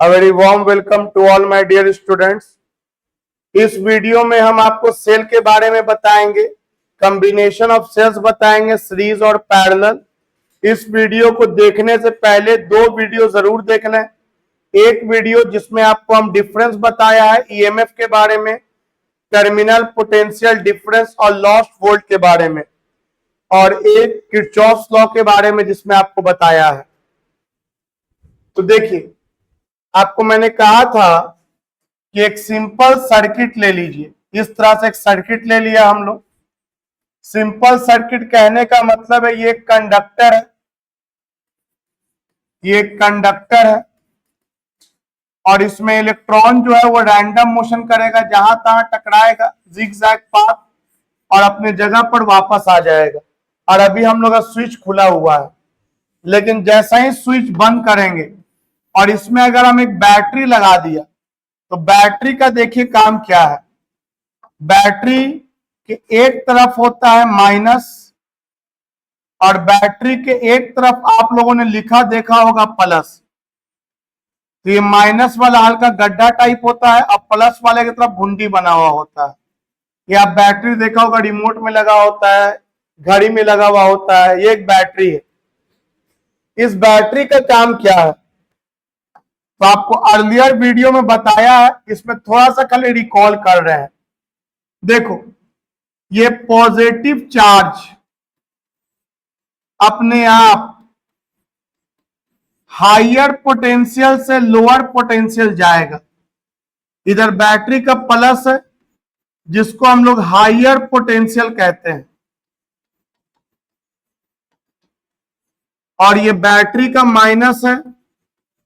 A very warm welcome to all my dear students. इस video में हम आपको सेल के बारे में बताएंगे, कॉम्बिनेशन ऑफ सेल्स बताएंगे, सीरीज और पैरेलल। इस वीडियो को देखने से पहले दो वीडियो जरूर देख लें। एक वीडियो जिसमें आपको हम डिफरेंस बताया है ईएमएफ के बारे में, टर्मिनल पोटेंशियल डिफरेंस और लॉस्ट वोल्ट के बारे में, और एक किरचॉफ्स लॉ के बारे में जिसमें आपको बताया है। तो देखिए, आपको मैंने कहा था कि एक सिंपल सर्किट ले लीजिए। इस तरह से एक सर्किट ले लिया हम लोग। सिंपल सर्किट कहने का मतलब है ये कंडक्टर है, ये कंडक्टर है और इसमें इलेक्ट्रॉन जो है वो रैंडम मोशन करेगा, जहां तहां टकराएगा जिगजैग पाथ और अपने जगह पर वापस आ जाएगा। और अभी हम लोग का स्विच खुला हुआ है, लेकिन जैसा ही स्विच बंद करेंगे और इसमें अगर हम एक बैटरी लगा दिया तो बैटरी का देखिए काम क्या है। बैटरी के एक तरफ होता है माइनस और बैटरी के एक तरफ आप लोगों ने लिखा देखा होगा प्लस। तो ये माइनस वाला हल्का गड्ढा टाइप होता है और प्लस वाले की तरफ भुंडी बना हुआ होता है। ये आप बैटरी देखा होगा, रिमोट में लगा होता है, घड़ी में लगा हुआ होता है। ये एक बैटरी है। इस बैटरी का काम क्या है तो आपको अर्लियर वीडियो में बताया है, इसमें थोड़ा सा खाली रिकॉल कर रहे हैं। देखो, ये पॉजिटिव चार्ज अपने आप हायर पोटेंशियल से लोअर पोटेंशियल जाएगा। इधर बैटरी का प्लस है जिसको हम लोग हायर पोटेंशियल कहते हैं, और ये बैटरी का माइनस है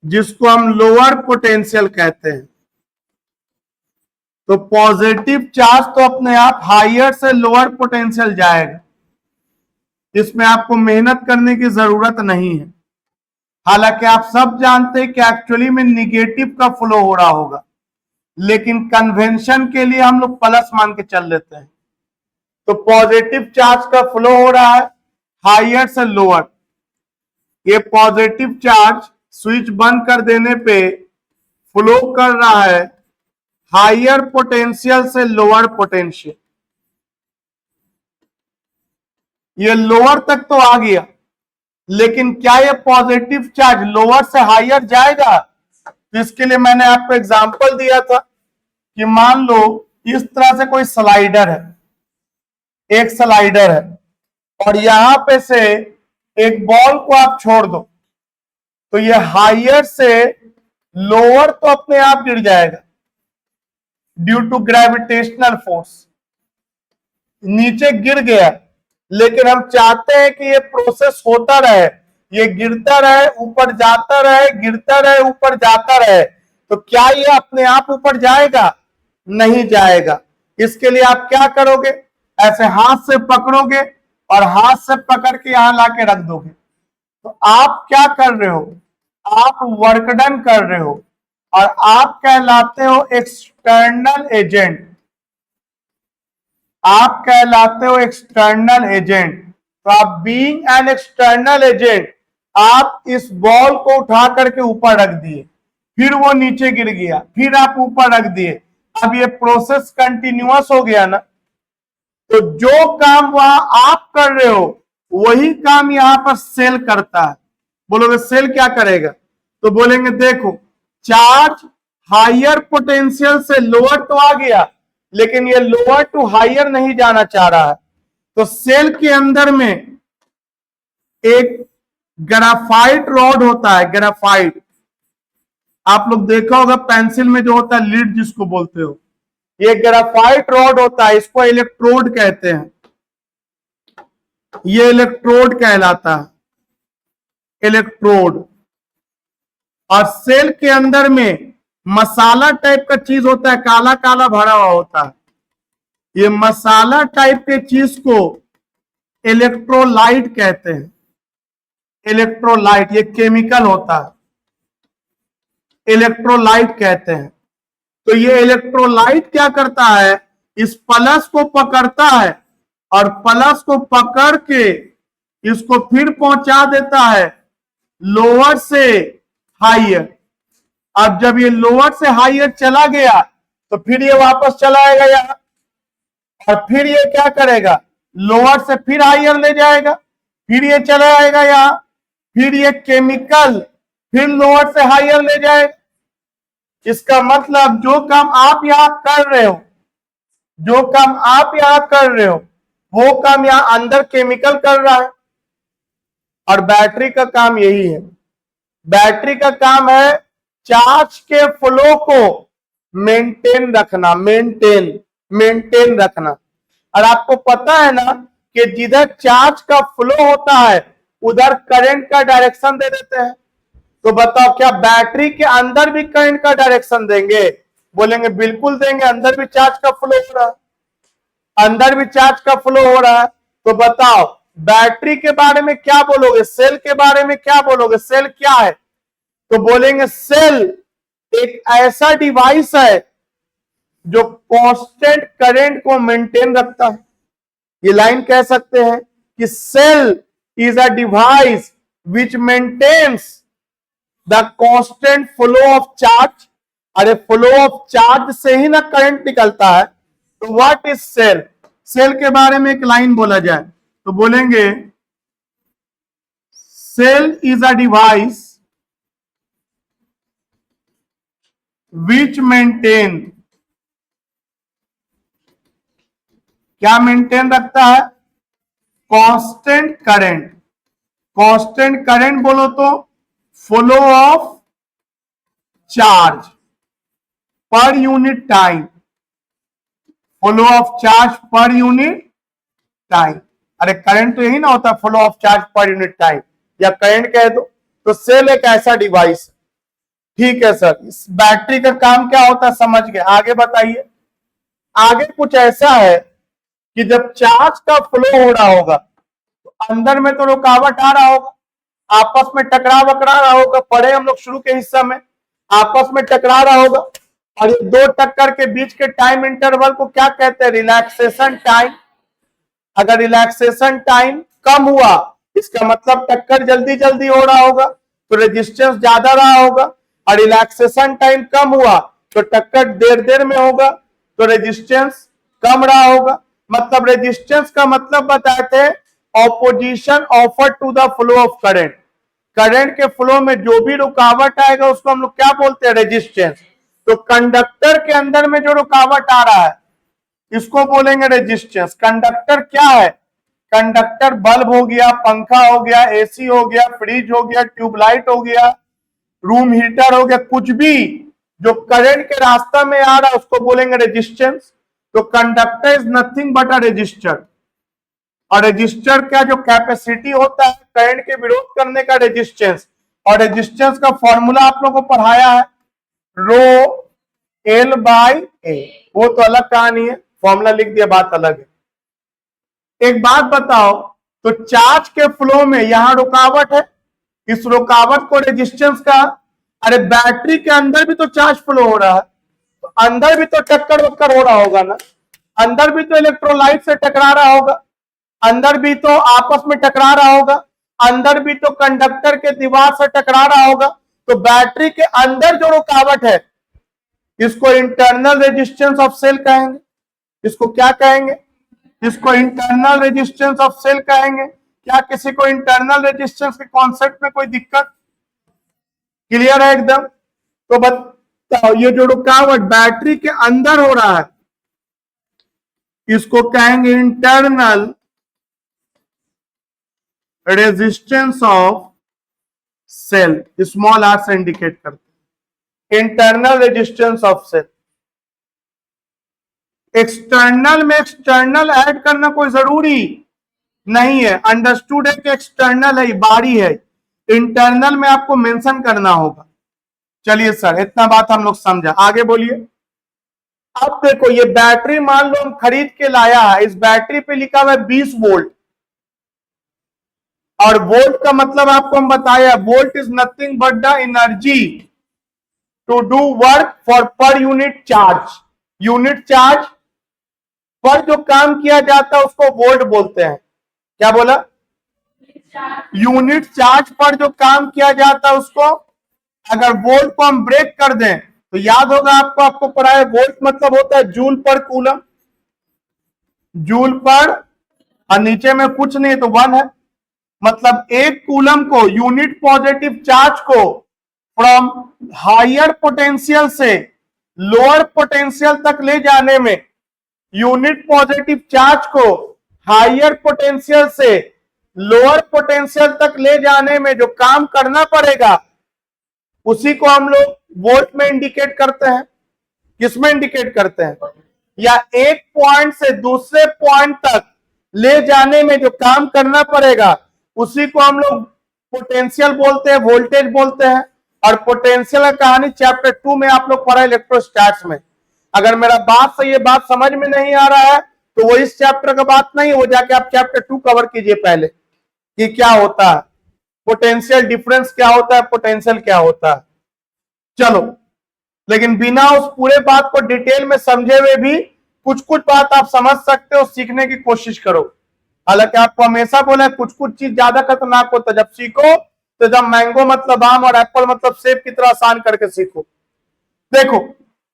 जिसको हम लोअर पोटेंशियल कहते हैं। तो पॉजिटिव चार्ज तो अपने आप हायर से लोअर पोटेंशियल जाएगा, इसमें आपको मेहनत करने की जरूरत नहीं है। हालांकि आप सब जानते हैं कि एक्चुअली में निगेटिव का फ्लो हो रहा होगा, लेकिन कन्वेंशन के लिए हम लोग प्लस मान के चल लेते हैं। तो पॉजिटिव चार्ज का फ्लो हो रहा है हायर से लोअर। ये पॉजिटिव चार्ज स्विच बंद कर देने पे फ्लो कर रहा है हायर पोटेंशियल से लोअर पोटेंशियल। ये लोअर तक तो आ गया, लेकिन क्या ये पॉजिटिव चार्ज लोअर से हायर जाएगा? तो इसके लिए मैंने आपको एग्जांपल दिया था कि मान लो इस तरह से कोई स्लाइडर है, एक स्लाइडर है और यहां पे से एक बॉल को आप छोड़ दो तो ये हायर से लोअर तो अपने आप गिर जाएगा ड्यू टू ग्रेविटेशनल फोर्स। नीचे गिर गया, लेकिन हम चाहते हैं कि ये प्रोसेस होता रहे, ये गिरता रहे, ऊपर जाता रहे, गिरता रहे, ऊपर जाता रहे। तो क्या ये अपने आप ऊपर जाएगा? नहीं जाएगा। इसके लिए आप क्या करोगे? ऐसे हाथ से पकड़ोगे और हाथ से पकड़ के यहां लाके रख दोगे। तो आप क्या कर रहे हो? आप वर्क डन कर रहे हो और आप कहलाते हो एक्सटर्नल एजेंट। आप कहलाते हो एक्सटर्नल एजेंट। तो आप बीइंग एन एक्सटर्नल एजेंट, आप इस बॉल को उठा करके ऊपर रख दिए, फिर वो नीचे गिर गया, फिर आप ऊपर रख दिए। अब ये प्रोसेस कंटिन्यूअस हो गया ना। तो जो काम वहां आप कर रहे हो वही काम यहां पर सेल करता है। बोलोगे सेल क्या करेगा? तो बोलेंगे देखो, चार्ज हायर पोटेंशियल से लोअर तो आ गया, लेकिन ये लोअर टू हायर नहीं जाना चाह रहा है। तो सेल के अंदर में एक ग्राफाइट रॉड होता है। ग्राफाइट आप लोग देखा होगा, पेंसिल में जो होता है लीड जिसको बोलते हो, ये ग्राफाइट रॉड होता है। इसको इलेक्ट्रोड कहते हैं। ये इलेक्ट्रोड कहलाता है, इलेक्ट्रोड। और सेल के अंदर में मसाला टाइप का चीज होता है, काला काला भरा हुआ होता है। ये मसाला टाइप के चीज को इलेक्ट्रोलाइट कहते हैं। इलेक्ट्रोलाइट ये केमिकल होता है, इलेक्ट्रोलाइट कहते हैं। तो ये इलेक्ट्रोलाइट क्या करता है? इस प्लस को पकड़ता है और प्लस को पकड़ के इसको फिर पहुंचा देता है लोअर से हायर। अब जब ये लोअर से हायर चला गया तो फिर ये वापस चला आएगा यहां, और फिर ये क्या करेगा, लोअर से फिर हायर ले जाएगा, फिर ये चला आएगा यहां, फिर ये केमिकल फिर लोअर से हायर ले जाएगा। इसका मतलब जो काम आप यहां कर रहे हो, जो काम आप यहां कर रहे हो, वो काम यहां अंदर केमिकल कर रहा है। और बैटरी का काम यही है, बैटरी का काम है चार्ज के फ्लो को मेंटेन रखना, मेंटेन रखना। और आपको पता है ना कि जिधर चार्ज का फ्लो होता है उधर करंट का डायरेक्शन दे देते हैं। तो बताओ क्या बैटरी के अंदर भी करंट का डायरेक्शन देंगे? बोलेंगे बिल्कुल देंगे, अंदर भी चार्ज का फ्लो हो रहा है, अंदर भी चार्ज का फ्लो हो रहा है। तो बताओ बैटरी के बारे में क्या बोलोगे, सेल के बारे में क्या बोलोगे? सेल क्या है? तो बोलेंगे सेल एक ऐसा डिवाइस है जो कांस्टेंट करंट को मेंटेन रखता है। ये लाइन कह सकते हैं कि cell is a device which maintains the constant flow of charge. अरे फ्लो ऑफ चार्ज से ही ना करंट निकलता है। तो व्हाट इज सेल? सेल के बारे में एक लाइन बोला जाए तो बोलेंगे cell is a device which maintain, क्या मेंटेन रखता है? Constant current. कांस्टेंट करंट बोलो तो flow of charge per unit time, flow of charge per unit time. अरे करंट तो यही ना होता, flow of charge per unit time, या करंट कह दो। तो सेल एक ऐसा डिवाइस, ठीक है सर। इस बैटरी का काम क्या होता है समझ गए, आगे बताइए। आगे कुछ ऐसा है कि जब चार्ज का फ्लो हो रहा होगा तो अंदर में तो रुकावट आ रहा होगा, आपस में टकराव वकरा रहा होगा। पढ़े हम लोग शुरू के हिस्सा में, आपस में टकरा रहा होगा। और ये दो टक्कर के बीच के टाइम इंटरवल को क्या कहते हैं? Relaxation time. अगर रिलैक्सेशन टाइम कम हुआ इसका मतलब टक्कर जल्दी जल्दी हो रहा होगा तो रेजिस्टेंस ज्यादा रहा होगा, और रिलैक्सेशन टाइम कम हुआ तो टक्कर देर देर में होगा तो रेजिस्टेंस कम रहा होगा। मतलब रेजिस्टेंस का मतलब बताते हैं opposition offer to the flow of current. Current के फ्लो में जो भी रुकावट आएगा उसको हम लोग क्या बोलते हैं? रेजिस्टेंस। तो कंडक्टर के अंदर में जो रुकावट आ रहा है इसको बोलेंगे रेजिस्टेंस। कंडक्टर क्या है? कंडक्टर बल्ब हो गया, पंखा हो गया, एसी हो गया, फ्रिज हो गया, ट्यूबलाइट हो गया, रूम हीटर हो गया, कुछ भी जो करंट के रास्ता में आ रहा है उसको बोलेंगे रेजिस्टेंस। तो conductor is nothing but a resistor. और रेजिस्टर का जो कैपेसिटी होता है करंट के विरोध करने का, रेजिस्टेंस। और रेजिस्टेंस का फॉर्मूला आप लोगों को पढ़ाया है, रो एल बाई ए। वो तो अलग कहानी है, फॉर्मूला लिख दिया, बात अलग है। एक बात बताओ, तो चार्ज के फ्लो में यहां रुकावट है, इस रुकावट को रेजिस्टेंस का। अरे बैटरी के अंदर भी तो चार्ज फ्लो हो रहा है, तो अंदर भी तो टक्कर वक्कर हो रहा होगा ना, अंदर भी तो इलेक्ट्रोलाइट से टकरा रहा होगा, अंदर भी तो आपस में टकरा रहा होगा, अंदर भी तो कंडक्टर के दीवार से टकरा रहा होगा। तो बैटरी के अंदर जो रुकावट है इसको इंटरनल रेजिस्टेंस ऑफ सेल कहेंगे। इसको क्या कहेंगे? इसको इंटरनल रेजिस्टेंस ऑफ सेल कहेंगे। क्या किसी को इंटरनल रेजिस्टेंस के कॉन्सेप्ट में कोई दिक्कत? क्लियर है एकदम? तो बताओ ये जो रुकावट बैटरी के अंदर हो रहा है इसको कहेंगे internal resistance of cell, small R से इंडिकेट करते हैं internal resistance of cell. External में एक्सटर्नल ऐड करना कोई जरूरी नहीं है, अंडरस्टूड है कि एक्सटर्नल है, बारी है। इंटरनल में आपको मेंशन करना होगा। चलिए सर इतना बात हम लोग समझा, आगे बोलिए। अब देखो ये बैटरी मान लो हम खरीद के लाया है, इस बैटरी पे लिखा हुआ है 20 वोल्ट। और वोल्ट का मतलब आपको हम बताया, volt is nothing but the energy to do work for per unit charge. Unit charge पर जो काम किया जाता है उसको वोल्ट बोलते हैं। क्या बोला? यूनिट चार्ज पर जो काम किया जाता है उसको अगर वोल्ट को हम ब्रेक कर दें तो याद होगा आपको, आपको पढ़ा है वोल्ट मतलब होता है जूल पर कूलम, जूल पर, और नीचे में कुछ नहीं तो 1 है। मतलब एक कूलम को, यूनिट पॉजिटिव चार्ज को फ्रॉम हायर पोटेंशियल से लोअर पोटेंशियल तक ले जाने में, यूनिट पॉजिटिव चार्ज को हायर पोटेंशियल से लोअर पोटेंशियल तक ले जाने में जो काम करना पड़ेगा उसी को हम लोग वोल्ट में इंडिकेट करते हैं। किसमें इंडिकेट करते हैं? या एक पॉइंट से दूसरे पॉइंट तक ले जाने में जो काम करना पड़ेगा उसी को हम लोग पोटेंशियल बोलते हैं, वोल्टेज बोलते हैं। और पोटेंशियल का कहानी चैप्टर 2 में आप लोग पढ़ा इलेक्ट्रोस्टैटिक्स में। अगर मेरा बात से ये बात समझ में नहीं आ रहा है तो वो इस चैप्टर का बात नहीं है, वो जाके आप चैप्टर 2 कवर कीजिए पहले कि क्या होता है पोटेंशियल डिफरेंस, क्या होता है पोटेंशियल, क्या होता है। चलो, लेकिन बिना उस पूरे बात को डिटेल में समझे हुए भी कुछ कुछ बात आप समझ सकते हो, सीखने की कोशिश करो। हालांकि आपको हमेशा बोला है कुछ कुछ चीज ज्यादा खतरनाक होता है, जब सीखो तो जब मैंगो मतलब आम और एप्पल मतलब सेब की तरह आसान करके सीखो। देखो,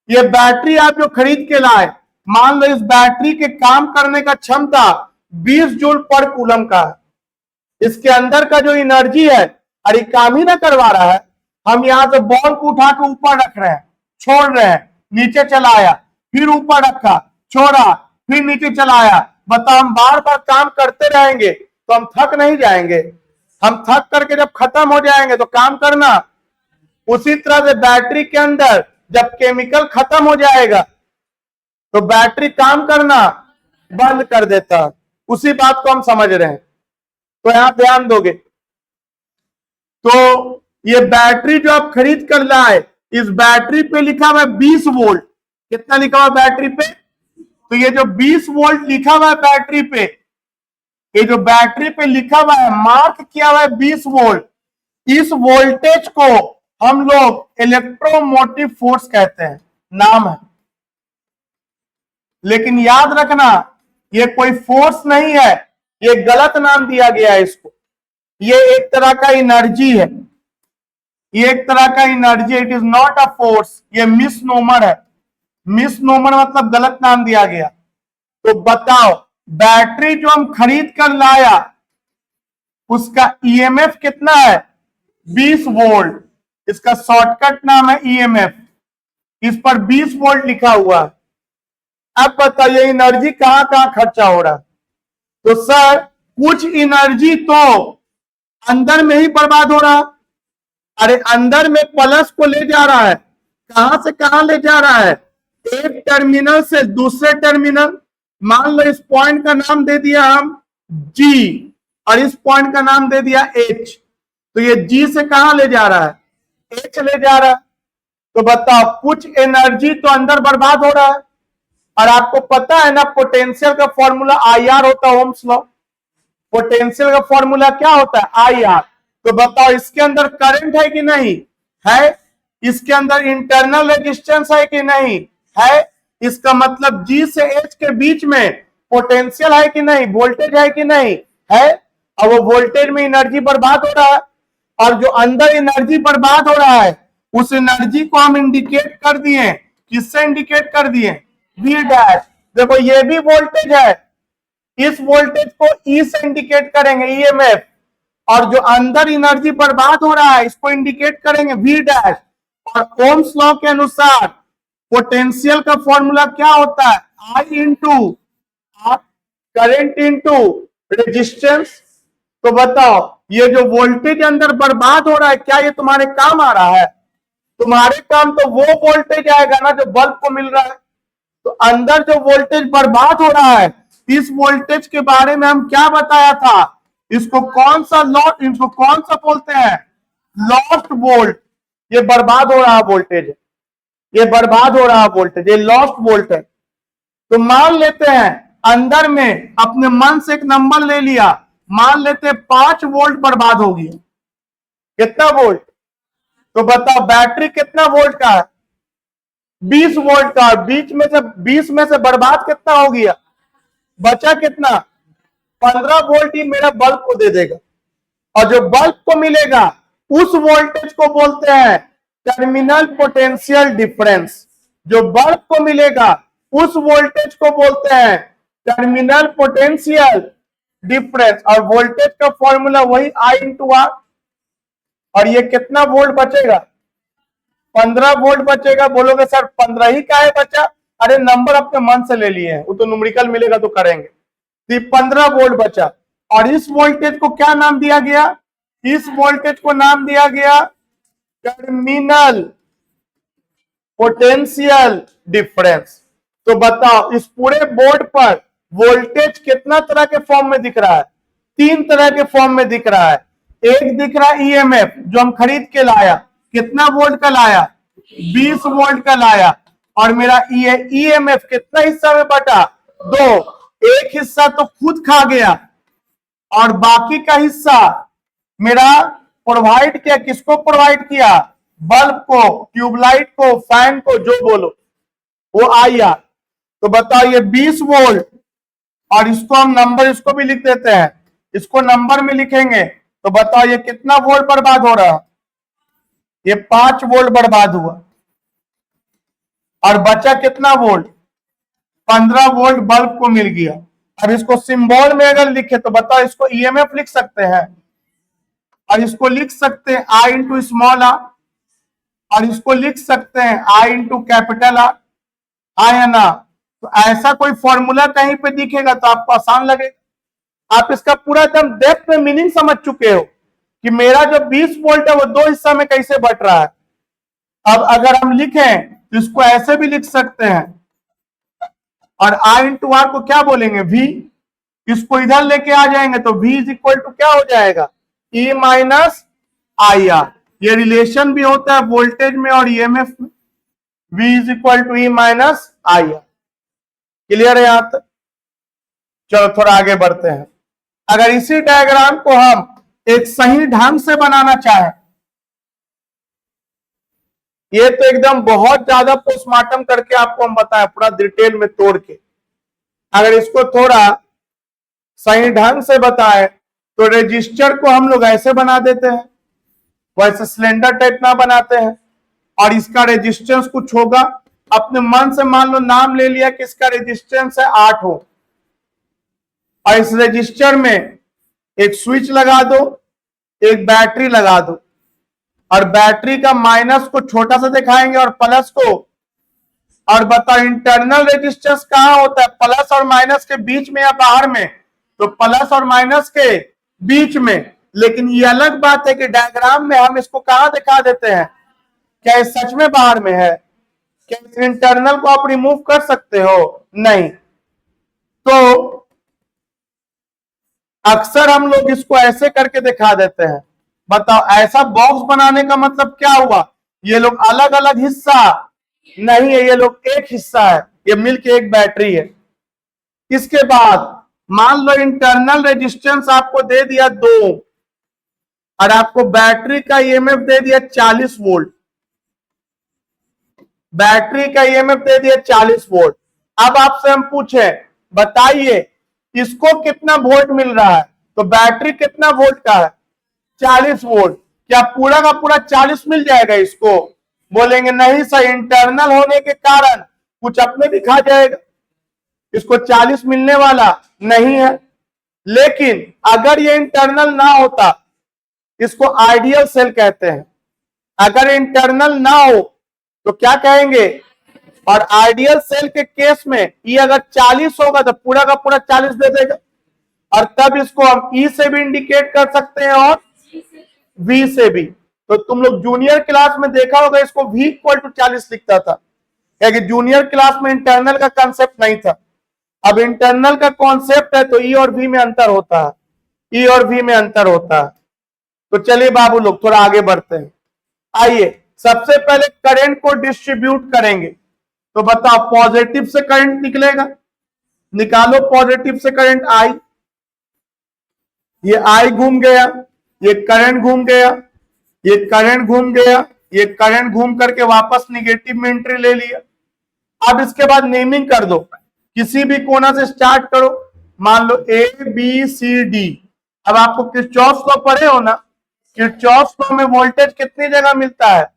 ये बैटरी आप जो खरीद के लाए, मान लो इस बैटरी के काम करने का क्षमता 20 जूल पर कूलम का है। इसके अंदर का जो एनर्जी है, अरे काम ही ना करवा रहा है। हम यहां से बॉल को उठा के ऊपर रख रहे हैं, छोड़ रहे हैं, नीचे चलाया, फिर ऊपर रखा, छोड़ा, फिर नीचे चलाया। बताओ, हम बार बार काम करते रहेंगे तो हम थक नहीं जाएंगे? हम थक करके जब खत्म हो जाएंगे तो काम करना। उसी तरह से बैटरी के अंदर जब केमिकल खत्म हो जाएगा तो बैटरी काम करना बंद कर देता है। उसी बात को हम समझ रहे हैं, तो यहां ध्यान दोगे। तो ये बैटरी जो आप खरीद कर लाए, इस बैटरी पे लिखा हुआ है 20 वोल्ट। कितना लिखा हुआ बैटरी पे? तो ये जो 20 वोल्ट लिखा हुआ है बैटरी पे, ये जो बैटरी पे लिखा हुआ है, मार्क किया हुआ है 20 वोल्ट, इस वोल्टेज को हम लोग इलेक्ट्रोमोटिव फोर्स कहते हैं, नाम है। लेकिन याद रखना, ये कोई फोर्स नहीं है, ये गलत नाम दिया गया है इसको। ये एक तरह का एनर्जी है, ये एक तरह का energy, it is not a force, ये मिसनोमर है। मिसनोमर मतलब गलत नाम दिया गया। तो बताओ, बैटरी जो हम खरीद कर लाया उसका ईएमएफ कितना है? 20 वोल्ट। इसका शॉर्टकट नाम है ईएमएफ। इस पर 20 वोल्ट लिखा हुआ है। अब बताइए एनर्जी कहां कहां खर्चा हो रहा है? तो सर, कुछ एनर्जी तो अंदर में ही बर्बाद हो रहा है। अरे अंदर में प्लस को ले जा रहा है, कहां से कहां ले जा रहा है? एक टर्मिनल से दूसरे टर्मिनल। मान लो इस पॉइंट का नाम दे दिया हम G और इस पॉइंट का नाम दे दिया H। तो ये G से कहां ले जा रहा है? H ले जा रहा है। तो बताओ, कुछ एनर्जी तो अंदर बर्बाद हो रहा है। और आपको पता है ना, पोटेंशियल का फॉर्मूला IR होता है, ओम्स लॉ। पोटेंशियल का फॉर्मूला क्या होता है? IR। तो बताओ, इसके अंदर करंट है कि नहीं है? इसके अंदर इंटरनल रेजिस्टेंस है कि नहीं है? इसका मतलब G से H के बीच में पोटेंशियल है कि नहीं, वोल्टेज है कि नहीं है? और वो वोल्टेज में एनर्जी बर्बाद हो रहा है। और जो अंदर एनर्जी बर्बाद हो रहा है उस एनर्जी को हम इंडिकेट कर दिए। किससे इंडिकेट कर दिए? V dash. देखो, ये भी वोल्टेज है, इस वोल्टेज को E से इंडिकेट करेंगे, ईएमएफ। और जो अंदर एनर्जी बर्बाद हो रहा है इसको इंडिकेट करेंगे V डैश। और ओम्स लॉ के अनुसार पोटेंशियल का फॉर्मूला क्या होता है? I into current into resistance. तो बताओ, ये जो वोल्टेज अंदर बर्बाद हो रहा है, क्या ये तुम्हारे काम आ रहा है? तुम्हारे काम तो वो वोल्टेज आएगा ना जो बल्ब को मिल रहा है। तो अंदर जो वोल्टेज बर्बाद हो रहा है, इस वोल्टेज के बारे में हम क्या बताया था? इसको कौन सा बोलते हैं? Lost volt. ये बर्बाद हो रहा वोल्टेज, ये बर्बाद हो रहा वोल्टेज, ये लॉस्ट वोल्ट है। तो मान लेते हैं अंदर में अपने मन से एक नंबर ले लिया, मान लेते हैं 5 वोल्ट बर्बाद हो गया। कितना वोल्ट? तो बताओ, बैटरी कितना वोल्ट का है? 20 वोल्ट का। बीच में से 20 में से बर्बाद कितना हो गया? बचा कितना? 15 वोल्ट ही मेरा बल्ब को दे देगा। और जो बल्ब को मिलेगा उस वोल्टेज को बोलते हैं टर्मिनल पोटेंशियल डिफरेंस, जो बल्ब को मिलेगा उस वोल्टेज को बोलते हैं टर्मिनल पोटेंशियल डिफरेंस। और वोल्टेज का फॉर्मूला वही I इंटू आर। और ये कितना वोल्ट बचेगा? 15 वोल्ट बचेगा। बोलोगे सर 15 ही का है बचा? अरे नंबर अपने मन से ले लिए हैं, वो तो न्यूमेरिकल मिलेगा तो करेंगे। तो 15 वोल्ट बचा। और इस वोल्टेज को क्या नाम दिया गया? इस वोल्टेज को नाम दिया गया टर्मिनल पोटेंशियल डिफरेंस। तो बताओ इस पूरे बोर्ड पर वोल्टेज कितना तरह के फॉर्म में दिख रहा है? 3 तरह के फॉर्म में दिख रहा है। एक दिख रहा है ईएमएफ, जो हम खरीद के लाया, कितना वोल्ट का लाया? 20 वोल्ट का लाया। और मेरा ईएमएफ कितना हिस्सा में बटा? 2। एक हिस्सा तो खुद खा गया और बाकी का हिस्सा मेरा प्रोवाइड किया। किसको प्रोवाइड किया? बल्ब को, ट्यूबलाइट को, फैन को, जो बोलो वो आया। तो बताओ ये 20 वोल्ट, और इसको हम नंबर इसको भी लिख देते हैं, इसको नंबर में लिखेंगे। तो बताओ ये कितना वोल्ट बर्बाद हो रहा है? ये 5 वोल्ट बर्बाद हुआ। और बचा कितना वोल्ट? 15 वोल्ट बल्ब को मिल गया। अब इसको सिंबल में अगर लिखे तो बताओ इसको ईएमएफ लिख सकते हैं, और इसको लिख सकते हैं I इंटू स्मॉल आर, और इसको लिख सकते हैं I इंटू कैपिटल आर। है ना? तो ऐसा कोई फॉर्मूला कहीं पे दिखेगा तो आपको आसान लगेगा। आप इसका पूरा एकदम डेप्थ में मीनिंग समझ चुके हो कि मेरा जो 20 वोल्ट है वो 2 हिस्सा में कैसे बट रहा है। अब अगर हम लिखें तो इसको ऐसे भी लिख सकते हैं, और I इंटू आर को क्या बोलेंगे? V। इसको इधर लेके आ जाएंगे तो V इज इक्वल टू क्या हो जाएगा? E minus I R. ये रिलेशन भी होता है वोल्टेज में और ईएमएफ में। V is equal to E minus I R. Clear है यहां तक? चलो थोड़ा आगे बढ़ते हैं। अगर इसी डायग्राम को हम एक सही ढंग से बनाना चाहें, ये तो एकदम बहुत ज्यादा पोस्टमार्टम करके आपको हम बताएं पूरा डिटेल में तोड़ के। अगर इसको थोड़ा सही ढंग से बताएं तो रेजिस्टर को हम लोग ऐसे बना देते हैं, वैसे सिलेंडर टाइप ना बनाते हैं। और इसका रेजिस्टेंस कुछ होगा, अपने मन से मान लो नाम ले लिया कि इसका रेजिस्टेंस है 8 ओम। और इस रेजिस्टर में एक स्विच लगा दो, एक बैटरी लगा दो, और बैटरी का माइनस को छोटा सा दिखाएंगे और प्लस को। और बताओ इंटरनल रेजिस्टेंस कहां होता है? प्लस और माइनस के बीच में या बाहर में? तो प्लस और माइनस के बीच में। लेकिन ये अलग बात है कि डायग्राम में हम इसको कहां दिखा देते हैं? क्या ये सच में बाहर में है? क्या इस इंटरनल को आप रिमूव कर सकते हो? नहीं। तो अक्सर हम लोग इसको ऐसे करके दिखा देते हैं। बताओ ऐसा बॉक्स बनाने का मतलब क्या हुआ? ये लोग अलग अलग हिस्सा नहीं है, ये लोग एक हिस्सा है, ये मिलके एक बैटरी है। इसके बाद मान लो इंटरनल रेजिस्टेंस आपको दे दिया 2 और आपको बैटरी का ईएमएफ दे दिया 40 वोल्ट। बैटरी का ईएमएफ दे दिया 40 वोल्ट। अब आपसे हम पूछे बताइए इसको कितना वोल्ट मिल रहा है? तो बैटरी कितना वोल्ट का है? 40 वोल्ट। क्या पूरा का पूरा 40 मिल जाएगा इसको? बोलेंगे नहीं सर, इंटरनल होने के कारण कुछ अपने दिखा जाएगा, इसको 40 मिलने वाला नहीं है। लेकिन अगर ये इंटरनल ना होता, इसको आइडियल सेल कहते हैं। अगर इंटरनल ना हो तो क्या कहेंगे? और आइडियल सेल के केस में ये अगर 40 होगा तो पूरा का पूरा 40 दे देगा। और तब इसको हम E से भी इंडिकेट कर सकते हैं और V से भी। तो तुम लोग जूनियर क्लास में देखा होगा इसको V इक्वल टू 40 लिखता था, क्योंकि जूनियर क्लास में इंटरनल का कंसेप्ट नहीं था। अब इंटरनल का कॉन्सेप्ट है तो E और V में अंतर होता है, E और V में अंतर होता है। तो चलिए बाबू लोग थोड़ा आगे बढ़ते हैं। आइए सबसे पहले करंट को डिस्ट्रीब्यूट करेंगे। तो बताओ पॉजिटिव से करंट निकलेगा, निकालो पॉजिटिव से करंट I। ये I घूम गया, ये करंट घूम गया, ये करंट घूम गया, ये करंट घूम करके वापस निगेटिव में एंट्री ले लिया। अब इसके बाद नेमिंग कर दो, किसी भी कोना से स्टार्ट करो। मान लो A B C D। अब आपको किरचॉफ लॉ पढ़े हो ना? किरचॉफ लॉ में वोल्टेज कितनी जगह मिलता है?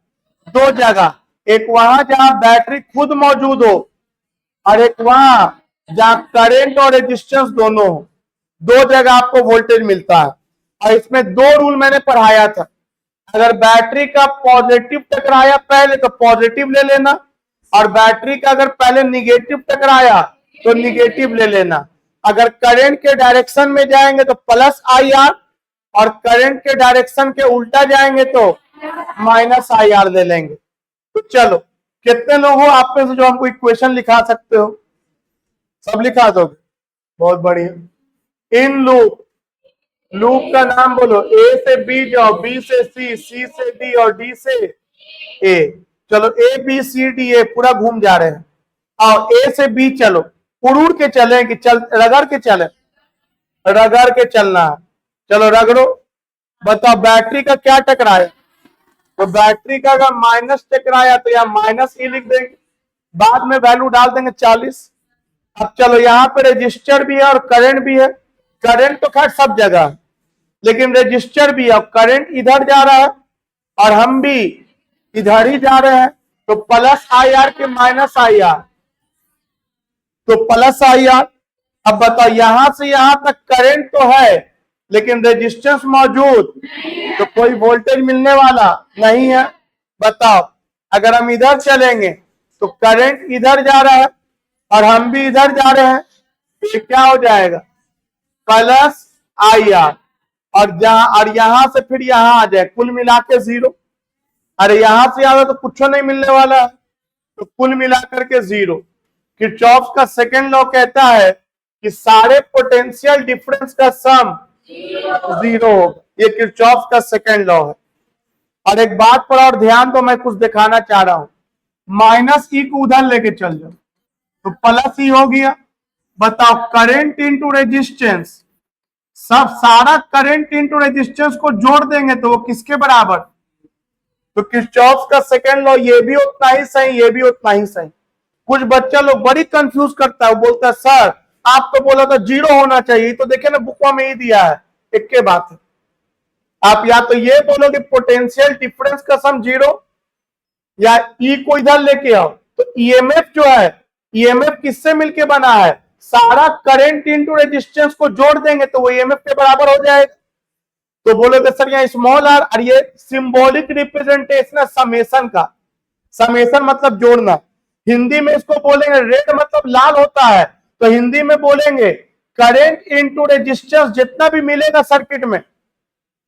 दो जगह, एक वहां जहां बैटरी खुद मौजूद हो और एक वहां जहां करंट और रेजिस्टेंस दोनों हो, दो जगह आपको वोल्टेज मिलता है। और इसमें दो रूल मैंने पढ़ाया था, अगर बैटरी का पॉजिटिव टकराया पहले तो पॉजिटिव ले लेना, और बैटरी का अगर पहले निगेटिव टकराया तो निगेटिव ले लेना। अगर करंट के डायरेक्शन में जाएंगे तो प्लस आई आर, और करंट के डायरेक्शन के उल्टा जाएंगे तो माइनस आई आर ले लेंगे। तो चलो, कितने लोग हो आप में से जो हमको इक्वेशन लिखा सकते हो? सब लिखा दोगे, बहुत बढ़िया। इन लूप, लूप का नाम बोलो, ए से बी जाओ, बी से सी, सी से डी और डी से ए। चलो ए बी सी डी ए पूरा घूम जा रहे हैं, और ए से बी चलो, उड़ के चले कि चल रगड़ के चले? रगड़ के चलना है। चलो रगड़ो, बताओ बैटरी का क्या टकराया? तो बैटरी का अगर माइनस टकराया तो यहाँ माइनस ई लिख देंगे, बाद में वैल्यू डाल देंगे 40। अब चलो यहाँ पे रजिस्टर भी है और करंट भी है, करंट तो खैर सब जगह है, लेकिन रजिस्टर भी है, करंट इधर जा रहा है और हम भी इधर ही जा रहे हैं, तो प्लस आई आर के माइनस आई आर, तो प्लस आई आर। अब बताओ यहां से यहां तक करंट तो है लेकिन रेजिस्टेंस मौजूद, तो कोई वोल्टेज मिलने वाला नहीं है। बताओ अगर हम इधर चलेंगे तो करंट इधर जा रहा है और हम भी इधर जा रहे हैं, तो ये क्या हो जाएगा? प्लस आई आर, और यहां से फिर यहां आ जाए, कुल मिला के 0। अरे यहां से आया तो कुछ नहीं मिलने वाला है, तो कुल मिलाकर के 0। किरचॉफ का सेकंड लॉ कहता है कि सारे पोटेंशियल डिफरेंस का सम 0 होगा, ये किरचॉफ का सेकंड लॉ है। और एक बात पर और ध्यान दो, मैं कुछ दिखाना चाह रहा हूं, माइनस ई को उधर लेके चल जाओ तो प्लस ई हो गया। बताओ करंट इंटू रेजिस्टेंस, सब सारा करंट इंटू रेजिस्टेंस को जोड़ देंगे तो वो किसके बराबर? तो किरचॉफ का सेकंड लॉ ये भी उतना ही सही, ये भी उतना ही सही। कुछ बच्चा लोग बड़ी कंफ्यूज करता है, वो बोलता है सर आप तो बोला था 0 होना चाहिए, तो देखे ना बुक में ही दिया है, एक के बात है। आप या तो ये बोलोगे पोटेंशियल डिफरेंस का सम 0, या ई को इधर लेके आओ, तो ईएमएफ जो है, ईएमएफ किससे मिलके बना है? सारा करंट इंटू रेजिस्टेंस को जोड़ देंगे तो वो ईएमएफ के बराबर हो जाएगा। तो बोलोगे सर यहाँ स्मॉल आर, और ये सिंबॉलिक रिप्रेजेंटेशन है समेशन का। समेशन मतलब जोड़ना, हिंदी में इसको बोलेंगे, रेड मतलब लाल होता है, तो हिंदी में बोलेंगे करंट इंटू रेजिस्टेंस जितना भी मिलेगा सर्किट में,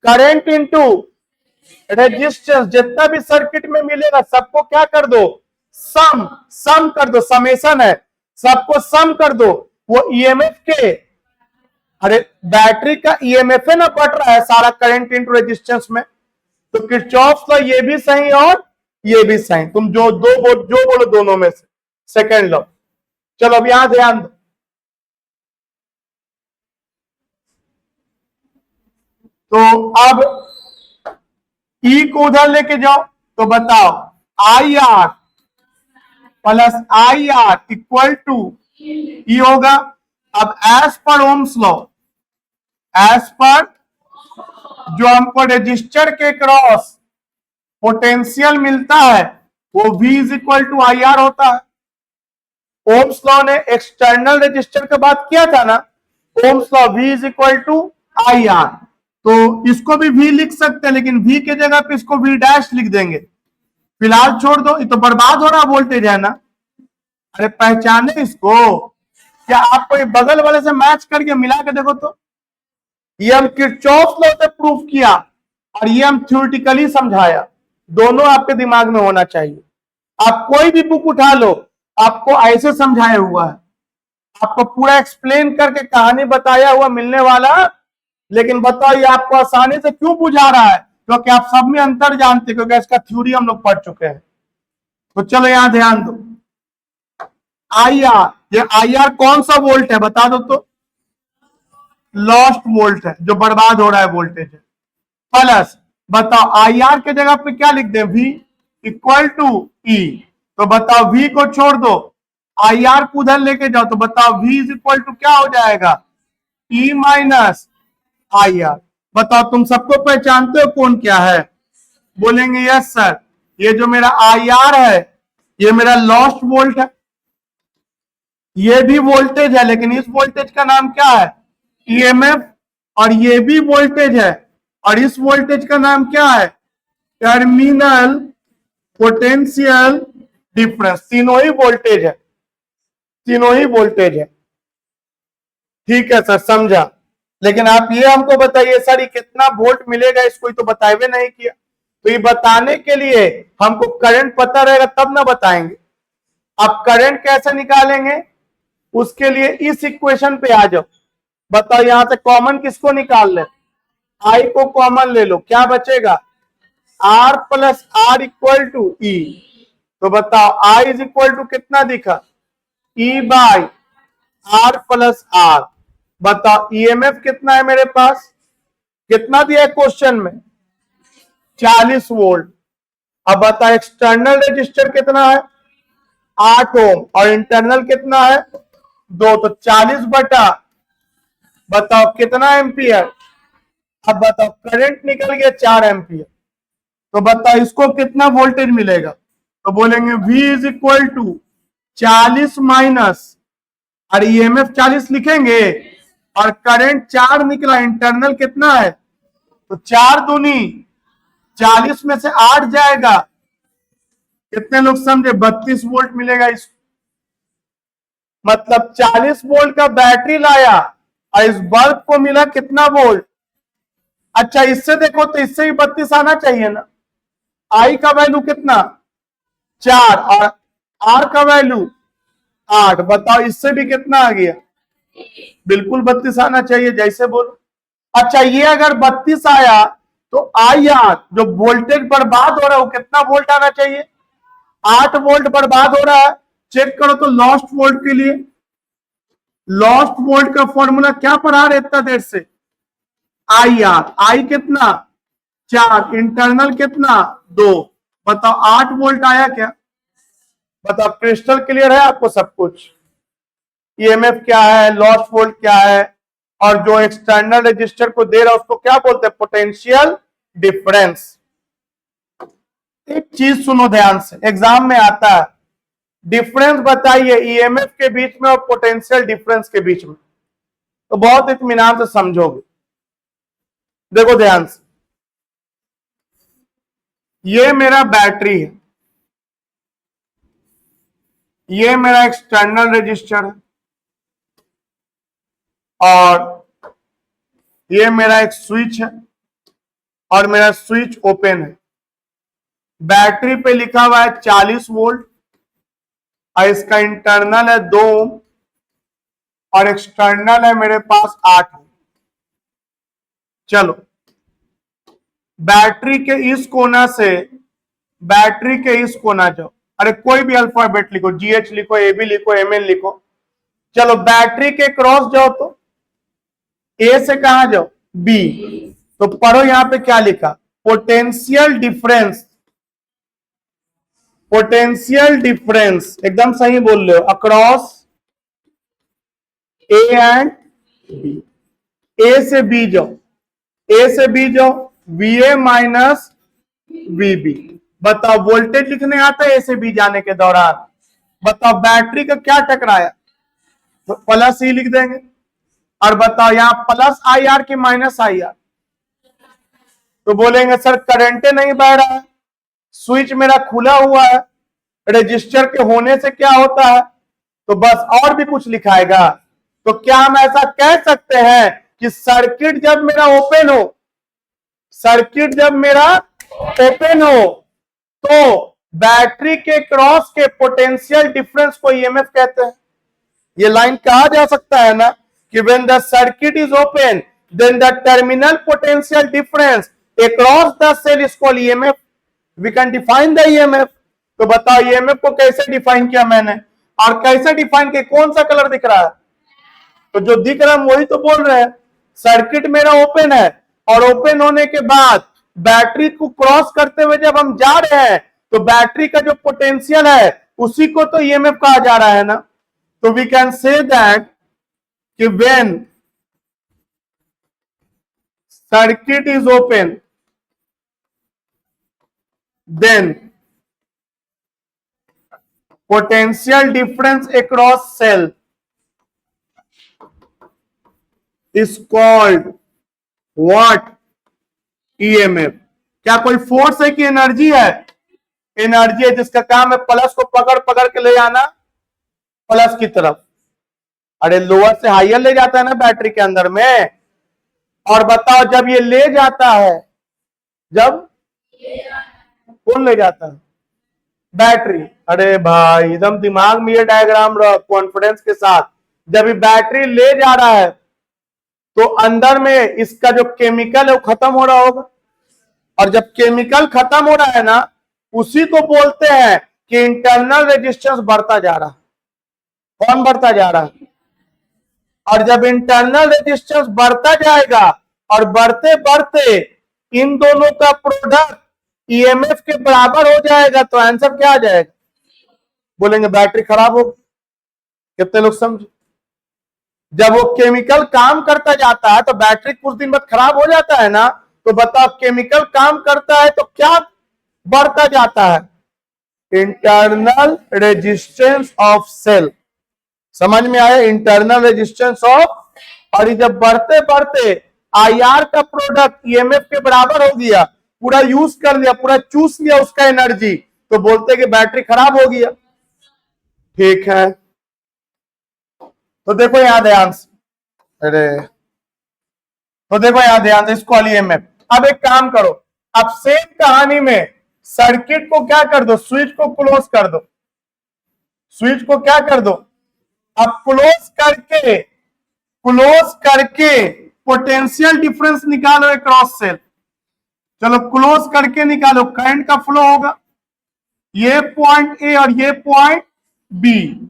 करंट इंटू रेजिस्टेंस जितना भी सर्किट में मिलेगा सबको क्या कर दो? सम कर दो, समेशन है, सबको सम कर दो। वो ईएमएफ के, अरे बैटरी का ईएमएफ है ना बढ़ रहा है सारा करंट इंटू रेजिस्टेंस में, तो किरचॉफ का ये भी सही और ये भी सही, तुम जो बोलो दोनों में से सेकंड लॉ। चलो अब यहां ध्यान दो, तो अब ई को उधर लेके जाओ तो बताओ I R plus I R equal to E होगा। अब as per Ohm's law, as per जो हमको रजिस्टर के क्रॉस पोटेंशियल मिलता है वो V is equal to I R होता है। ओम्स लॉ ने एक्सटर्नल रजिस्टर का बात किया था ना, Ohm's law V is equal to I R, तो इसको भी V लिख सकते हैं, लेकिन V के जगह पे इसको V डैश लिख देंगे। फिलहाल छोड़ दो, ये तो बर्बाद हो रहा वोल्टेज है ना। अरे पहचाने इसको क्या? आपको ये बगल वाले से मैच करके मिला के देखो, तो ये हम किरचॉफ लॉ से प्रूफ किया और ये हम थ्योरेटिकली समझाया, दोनों आपके दिमाग में होना चाहिए। आप कोई भी बुक उठा लो, आपको ऐसे समझाया हुआ है, आपको पूरा एक्सप्लेन करके कहानी बताया हुआ मिलने वाला। लेकिन बताओ ये आपको आसानी से क्यों बुझा रहा है? क्योंकि आप सब में अंतर जानते, क्योंकि इसका थ्योरी हम लोग पढ़ चुके हैं। तो चलो यहां ध्यान दो, आई आर, ये आई आर कौन सा वोल्ट है बता दो तो? लॉस्ट वोल्ट है, जो बर्बाद हो रहा है वोल्टेज है। प्लस बताओ आई आर के जगह पे क्या लिख दें? V इक्वल टू ई, तो बताओ V को छोड़ दो, आई आर को उधर लेके जाओ, तो बताओ V इज इक्वल टू क्या हो जाएगा? E minus I are. बताओ तुम सबको पहचानते हो कौन क्या है? बोलेंगे यस सर, ये जो मेरा IR है ये मेरा लॉस्ट वोल्ट है, ये भी वोल्टेज है, लेकिन इस वोल्टेज का नाम क्या है? EMF। और ये भी वोल्टेज है, और इस वोल्टेज का नाम क्या है? Terminal potential difference. तीनों ही वोल्टेज है, तीनों ही वोल्टेज है। ठीक है सर, समझा। लेकिन आप ये हमको बताइए सर, ये कितना वोल्ट मिलेगा, इसको तो बताए नहीं किया। तो ये बताने के लिए हमको करंट पता रहेगा तब ना बताएंगे। अब करंट कैसे निकालेंगे, उसके लिए इस इक्वेशन पे आ जाओ। बताओ यहां से कॉमन किसको निकाल ले? आई को कॉमन ले लो, क्या बचेगा? R plus R equal to E. तो बताओ I इज इक्वल टू कितना दिखा? E by R plus R. बताओ EMF कितना है मेरे पास? कितना दिया है क्वेश्चन में? 40 वोल्ट। अब बताओ एक्सटर्नल रेजिस्टर कितना है? 8 ओम। और इंटरनल कितना है? 2। तो 40 बटा, बताओ कितना एम्पियर? अब बताओ करंट निकल गया 4 एम्पियर। तो बताओ इसको कितना वोल्टेज मिलेगा? तो बोलेंगे V is equal to 40 minus, और EMF 40 लिखेंगे, और करंट 4 निकला, इंटरनल कितना है? तो 4 दूनी 40 में से 8 जाएगा, कितने लोग समझे? 32 वोल्ट मिलेगा इसको। मतलब 40 वोल्ट का बैटरी लाया और इस बल्ब को मिला कितना वोल्ट? अच्छा इससे देखो तो इससे भी 32 आना चाहिए ना। आई का वैल्यू कितना? 4, और आर का वैल्यू 8। बताओ इससे भी कितना आ गया? बिल्कुल 32 आना चाहिए, जैसे बोलो। अच्छा ये अगर 32 आया तो आई आर जो वोल्टेज बर्बाद हो रहा है वो कितना वोल्ट आना चाहिए? 8 वोल्ट बर्बाद हो रहा है। चेक करो तो लॉस्ट वोल्ट के लिए, लॉस्ट वोल्ट का फॉर्मूला क्या पढ़ा रहे इतना देर से? I R. आई कितना? 4, इंटरनल कितना? 2। बताओ 8 वोल्ट आया क्या? बताओ क्रिस्टल क्लियर है आपको सब कुछ? EMF क्या है, लॉस्ट वोल्ट क्या है, और जो एक्सटर्नल रजिस्टर को दे रहा है उसको क्या बोलते हैं? Potential difference. एक चीज सुनो ध्यान से, एग्जाम में आता है, डिफरेंस बताइए EMF के बीच में और पोटेंशियल डिफरेंस के बीच में, तो बहुत इत्मीनान से समझोगे। देखो ध्यान से, ये मेरा बैटरी है, ये मेरा एक्सटर्नल रजिस्टर है, और ये मेरा एक स्विच है, और मेरा स्विच ओपन है। बैटरी पे लिखा हुआ है 40 वोल्ट, और इसका इंटरनल है 2 ओम, और एक्सटर्नल है मेरे पास 8 ओम। चलो बैटरी के इस कोना से बैटरी के इस कोना जाओ, अरे कोई भी अल्फाबेट लिखो, GH लिखो, AB लिखो, MN लिखो। चलो बैटरी के क्रॉस जाओ तो A से कहां जाओ? B। तो पढ़ो यहां पे क्या लिखा? Potential difference. पोटेंशियल डिफरेंस एकदम सही बोल रहे हो, across A and B। A से B जाओ, A से B जाओ, VA माइनस VB। बताओ वोल्टेज लिखने आता है A से B जाने के दौरान? बताओ बैटरी का क्या टकराया? तो प्लस ही लिख देंगे। और बताओ यहां प्लस IR की माइनस IR? तो बोलेंगे सर करंटे नहीं बह रहा है, स्विच मेरा खुला हुआ है, रजिस्टर के होने से क्या होता है? तो बस और भी कुछ लिखाएगा। तो क्या हम ऐसा कह सकते हैं कि सर्किट जब मेरा ओपन हो, सर्किट जब मेरा ओपन हो तो बैटरी के क्रॉस के पोटेंशियल डिफरेंस को EMF कहते हैं? ये लाइन कहा जा सकता है ना कि when the circuit is open then the terminal potential difference across the cell is called EMF. We can define the EMF. तो बताओ EMF को कैसे डिफाइन किया मैंने, और कैसे डिफाइन किया? कौन सा कलर दिख रहा है? तो जो दिख रहा है वही तो बोल रहे हैं। सर्किट मेरा ओपन है, और ओपन होने के बाद बैटरी को क्रॉस करते हुए जब हम जा रहे हैं तो बैटरी का जो पोटेंशियल है उसी को तो EMF कहा जा रहा है ना। तो वी कैन से दैट कि when circuit is open then potential difference across cell is called what? EMF. क्या कोई फोर्स है कि एनर्जी है? एनर्जी है, जिसका काम है प्लस को पकड़ पकड़ के ले जाना प्लस की तरफ। अरे लोअर से हायर ले जाता है ना बैटरी के अंदर में। और बताओ जब ये ले जाता है, जब कौन ले जाता है? बैटरी। अरे भाई एकदम दिमाग में ये डायग्राम रख कॉन्फिडेंस के साथ। जब ये बैटरी ले जा रहा है तो अंदर में इसका जो केमिकल है वो खत्म हो रहा होगा, और जब केमिकल खत्म हो रहा है ना, उसी को बोलते हैं कि इंटरनल रेजिस्टेंस बढ़ता जा रहा है। कौन बढ़ता जा रहा है? और जब इंटरनल रेजिस्टेंस बढ़ता जाएगा और बढ़ते बढ़ते इन दोनों का प्रोडक्ट ईएमएफ के बराबर हो जाएगा, तो आंसर क्या आ जाएगा? बोलेंगे बैटरी खराब हो। कितने लोग समझे? जब वो केमिकल काम करता जाता है तो बैटरी कुछ दिन बाद खराब हो जाता है ना। तो बताओ केमिकल काम करता है तो क्या बढ़ता जाता है? Internal resistance of cell. समझ में आया? Internal resistance of. और जब बढ़ते बढ़ते आईआर का प्रोडक्ट ईएमएफ के बराबर हो गया, पूरा यूज कर लिया, पूरा चूस लिया उसका एनर्जी, तो बोलते कि बैटरी खराब हो गया। ठीक है, तो देखो यहां ध्यान से। अरे तो देखो यहां ध्यान से, इसको ईएमएफ। अब एक काम करो, अब सेम कहानी में सर्किट को क्या कर दो? स्विच को क्लोज कर दो। स्विच को क्या कर दो? अब क्लोज करके पोटेंशियल डिफरेंस निकालो अक्रॉस सेल। चलो क्लोज करके निकालो। करंट का फ्लो होगा ये पॉइंट ए और ये पॉइंट बी।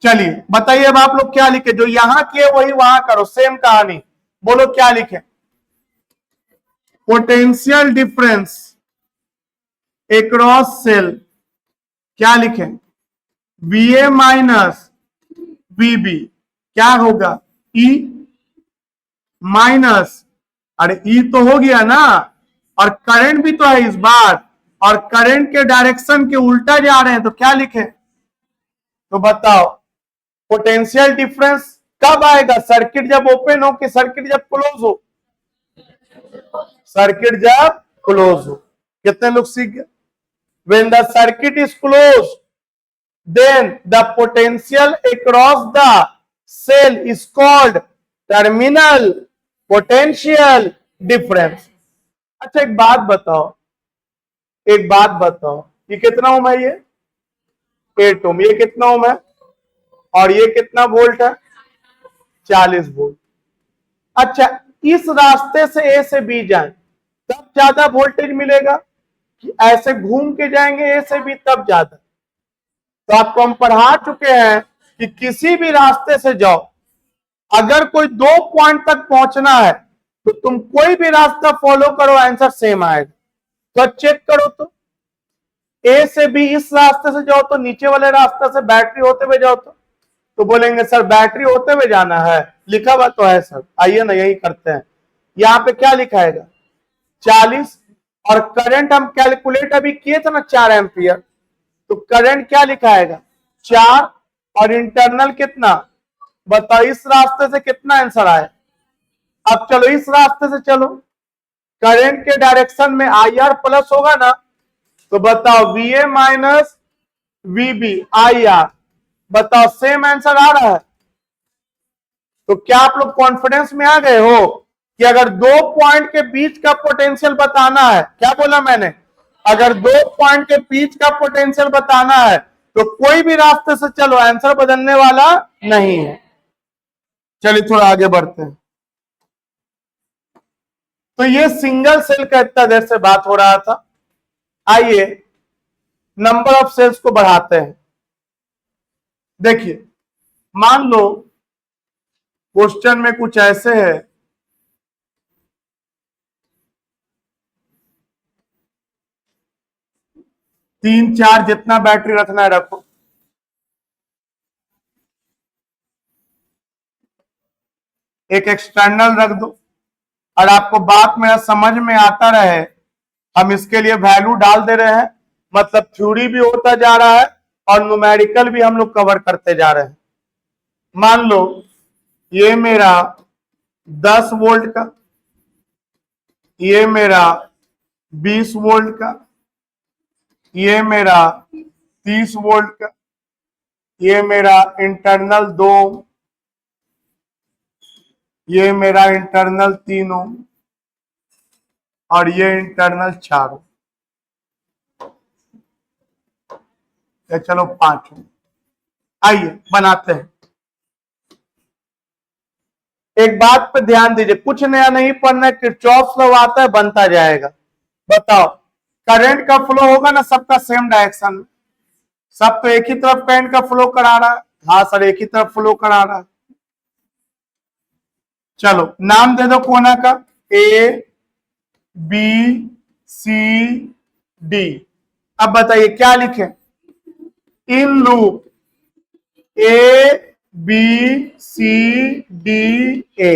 चलिए बताइए अब आप लोग क्या लिखे? जो यहां किए वही वहां करो, सेम कहानी। बोलो क्या लिखे? पोटेंशियल डिफरेंस अक्रॉस सेल क्या लिखे? VA माइनस VB क्या होगा? E माइनस, अरे E तो हो गया ना, और करंट भी तो है इस बार, और करंट के डायरेक्शन के उल्टा जा रहे हैं, तो क्या लिखे? तो बताओ पोटेंशियल डिफरेंस कब आएगा? सर्किट जब ओपन हो कि सर्किट जब क्लोज हो? सर्किट जब क्लोज हो। कितने लोग सीख गए? When the circuit is closed, then the potential across the cell is called terminal potential difference। अच्छा एक बात बताओ, ये कितना ओम है? ये 8 ओम। ये कितना ओम है? और ये कितना वोल्ट है? 40 वोल्ट। अच्छा इस रास्ते से ए से बी जाए तब ज्यादा वोल्टेज मिलेगा कि ऐसे घूम के जाएंगे ए से बी तब ज्यादा? तो आपको हम पढ़ा चुके हैं कि किसी भी रास्ते से जाओ, अगर कोई 2 पॉइंट तक पहुंचना है तो तुम कोई भी रास्ता फॉलो करो, आंसर सेम आएगा। तो चेक करो, तो ए से बी इस रास्ते से जाओ तो नीचे वाले रास्ते से बैटरी होते हुए जाओ तो बोलेंगे सर बैटरी होते हुए जाना है, लिखा हुआ तो है सर। आइए ना यही करते हैं। यहाँ पे क्या लिखाएगा? 40, और करंट हम कैलकुलेट अभी किए थे ना 4 एम्पियर, तो करंट क्या लिखाएगा? 4, और इंटरनल कितना? बताओ इस रास्ते से कितना आंसर आए? अब चलो इस रास्ते से चलो, करंट के डायरेक्शन में IR प्लस होगा ना, तो बताओ VA माइनस VB IR। बताओ सेम आंसर आ रहा है? तो क्या आप लोग कॉन्फिडेंस में आ गए हो कि अगर 2 पॉइंट के बीच का पोटेंशियल बताना है, क्या बोला मैंने? अगर 2 पॉइंट के बीच का पोटेंशियल बताना है तो कोई भी रास्ते से चलो, आंसर बदलने वाला नहीं है। चलिए थोड़ा आगे बढ़ते हैं। तो ये सिंगल सेल का इतना देर से बात हो रहा था। आइए नंबर ऑफ सेल्स को बढ़ाते हैं। देखिए मान लो क्वेश्चन में कुछ ऐसे है, तीन चार जितना बैटरी रखना है रखो, एक एक्सटर्नल रख दो, और आपको बात मेरा समझ में आता रहे हम इसके लिए वैल्यू डाल दे रहे हैं। मतलब थ्योरी भी होता जा रहा है और न्यूमेरिकल भी हम लोग कवर करते जा रहे हैं। मान लो ये मेरा 10 वोल्ट का, ये मेरा 20 वोल्ट का, ये मेरा 30 वोल्ट का, ये मेरा इंटरनल 2 ओम, ये मेरा इंटरनल 3 ओम और ये इंटरनल 4 ओम। चलो 5 ओम। आइए बनाते हैं। एक बात पे ध्यान दीजिए, कुछ नया नहीं पढ़ना है, किरचॉफ लॉ आता है बनता जाएगा। बताओ करंट का फ्लो होगा ना सबका सेम डायरेक्शन में, सब तो एक ही तरफ करंट का फ्लो करा रहा है। हाँ सर एक ही तरफ फ्लो करा रहा है। चलो नाम दे दो कोना का, ए बी सी डी। अब बताइए क्या लिखे in loop A B C D A.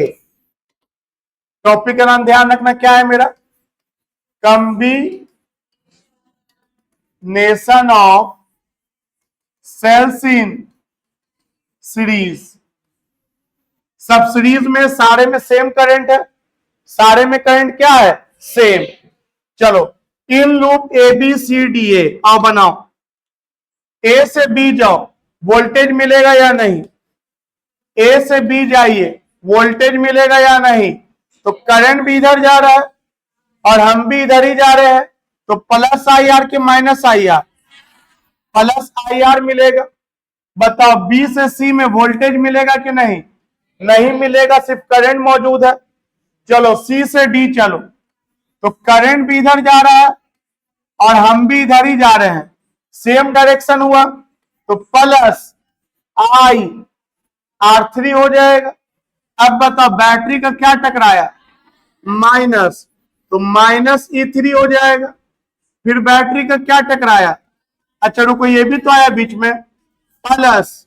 Topic का नाम ध्यान रखना क्या है मेरा, combination of cells in series. सब सीरीज में सारे में सेम करंट है, सारे में करंट क्या है सेम। चलो in loop A B C D A, आओ बनाओ। ए से बी जाओ, वोल्टेज मिलेगा या नहीं, ए से बी जाइए वोल्टेज मिलेगा या नहीं। तो करंट भी इधर जा रहा है और हम भी इधर ही जा रहे हैं, तो प्लस आई आर के minus I R, plus I are मिलेगा। बताओ बी से सी में वोल्टेज मिलेगा कि नहीं, नहीं मिलेगा, सिर्फ करंट मौजूद है। चलो सी से डी चलो, तो करंट भी इधर जा रहा है और हम भी इधर ही जा रहे हैं, सेम डायरेक्शन हुआ, तो प्लस आई R3 हो जाएगा। अब बताओ बैटरी का क्या टकराया माइनस, तो माइनस E3 हो जाएगा। फिर बैटरी का क्या टकराया, अच्छा रुको ये भी तो आया बीच में, प्लस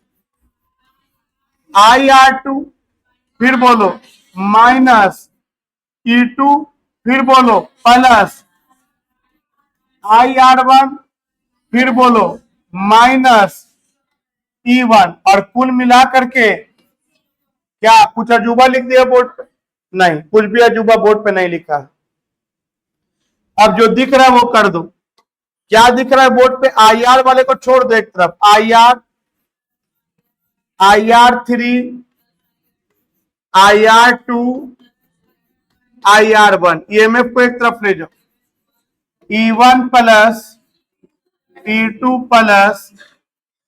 IR2, फिर बोलो माइनस E2, फिर बोलो प्लस IR1, फिर बोलो माइनस E1, और कुल मिला करके क्या कुछ अजूबा लिख दिया बोर्ड पे, नहीं कुछ भी अजूबा बोर्ड पे नहीं लिखा है। अब जो दिख रहा है वो कर दो। क्या दिख रहा है बोर्ड पे, IR वाले को छोड़ दो एक तरफ, IR3, IR2, IR1, EMF को एक तरफ ले जाओ, E1 प्लस E2 प्लस,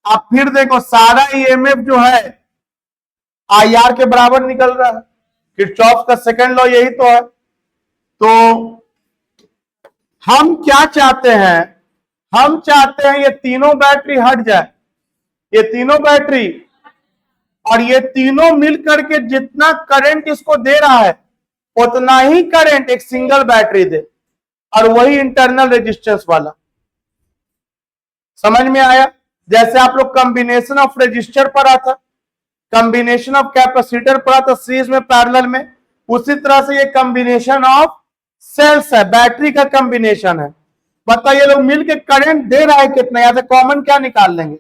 अब फिर देखो सारा EMF जो है IR के बराबर निकल रहा है, किरचॉफ का सेकंड लॉ यही तो है। तो हम क्या चाहते हैं, हम चाहते हैं ये तीनों बैटरी हट जाए, ये तीनों बैटरी और ये तीनों मिलकर के जितना करंट इसको दे रहा है उतना ही करंट एक सिंगल बैटरी दे, और वही इंटरनल रेजिस्टेंस वाला। समझ में आया, जैसे आप लोग कॉम्बिनेशन ऑफ रेजिस्टर पढ़ा था, कॉम्बिनेशन ऑफ कैपेसिटर पढ़ा था सीरीज में पैरेलल में, उसी तरह से ये कॉम्बिनेशन ऑफ सेल्स है, बैटरी का कॉम्बिनेशन है। बताइए लोग मिलके करंट दे रहा है कितना, यहां से कॉमन क्या निकाल लेंगे,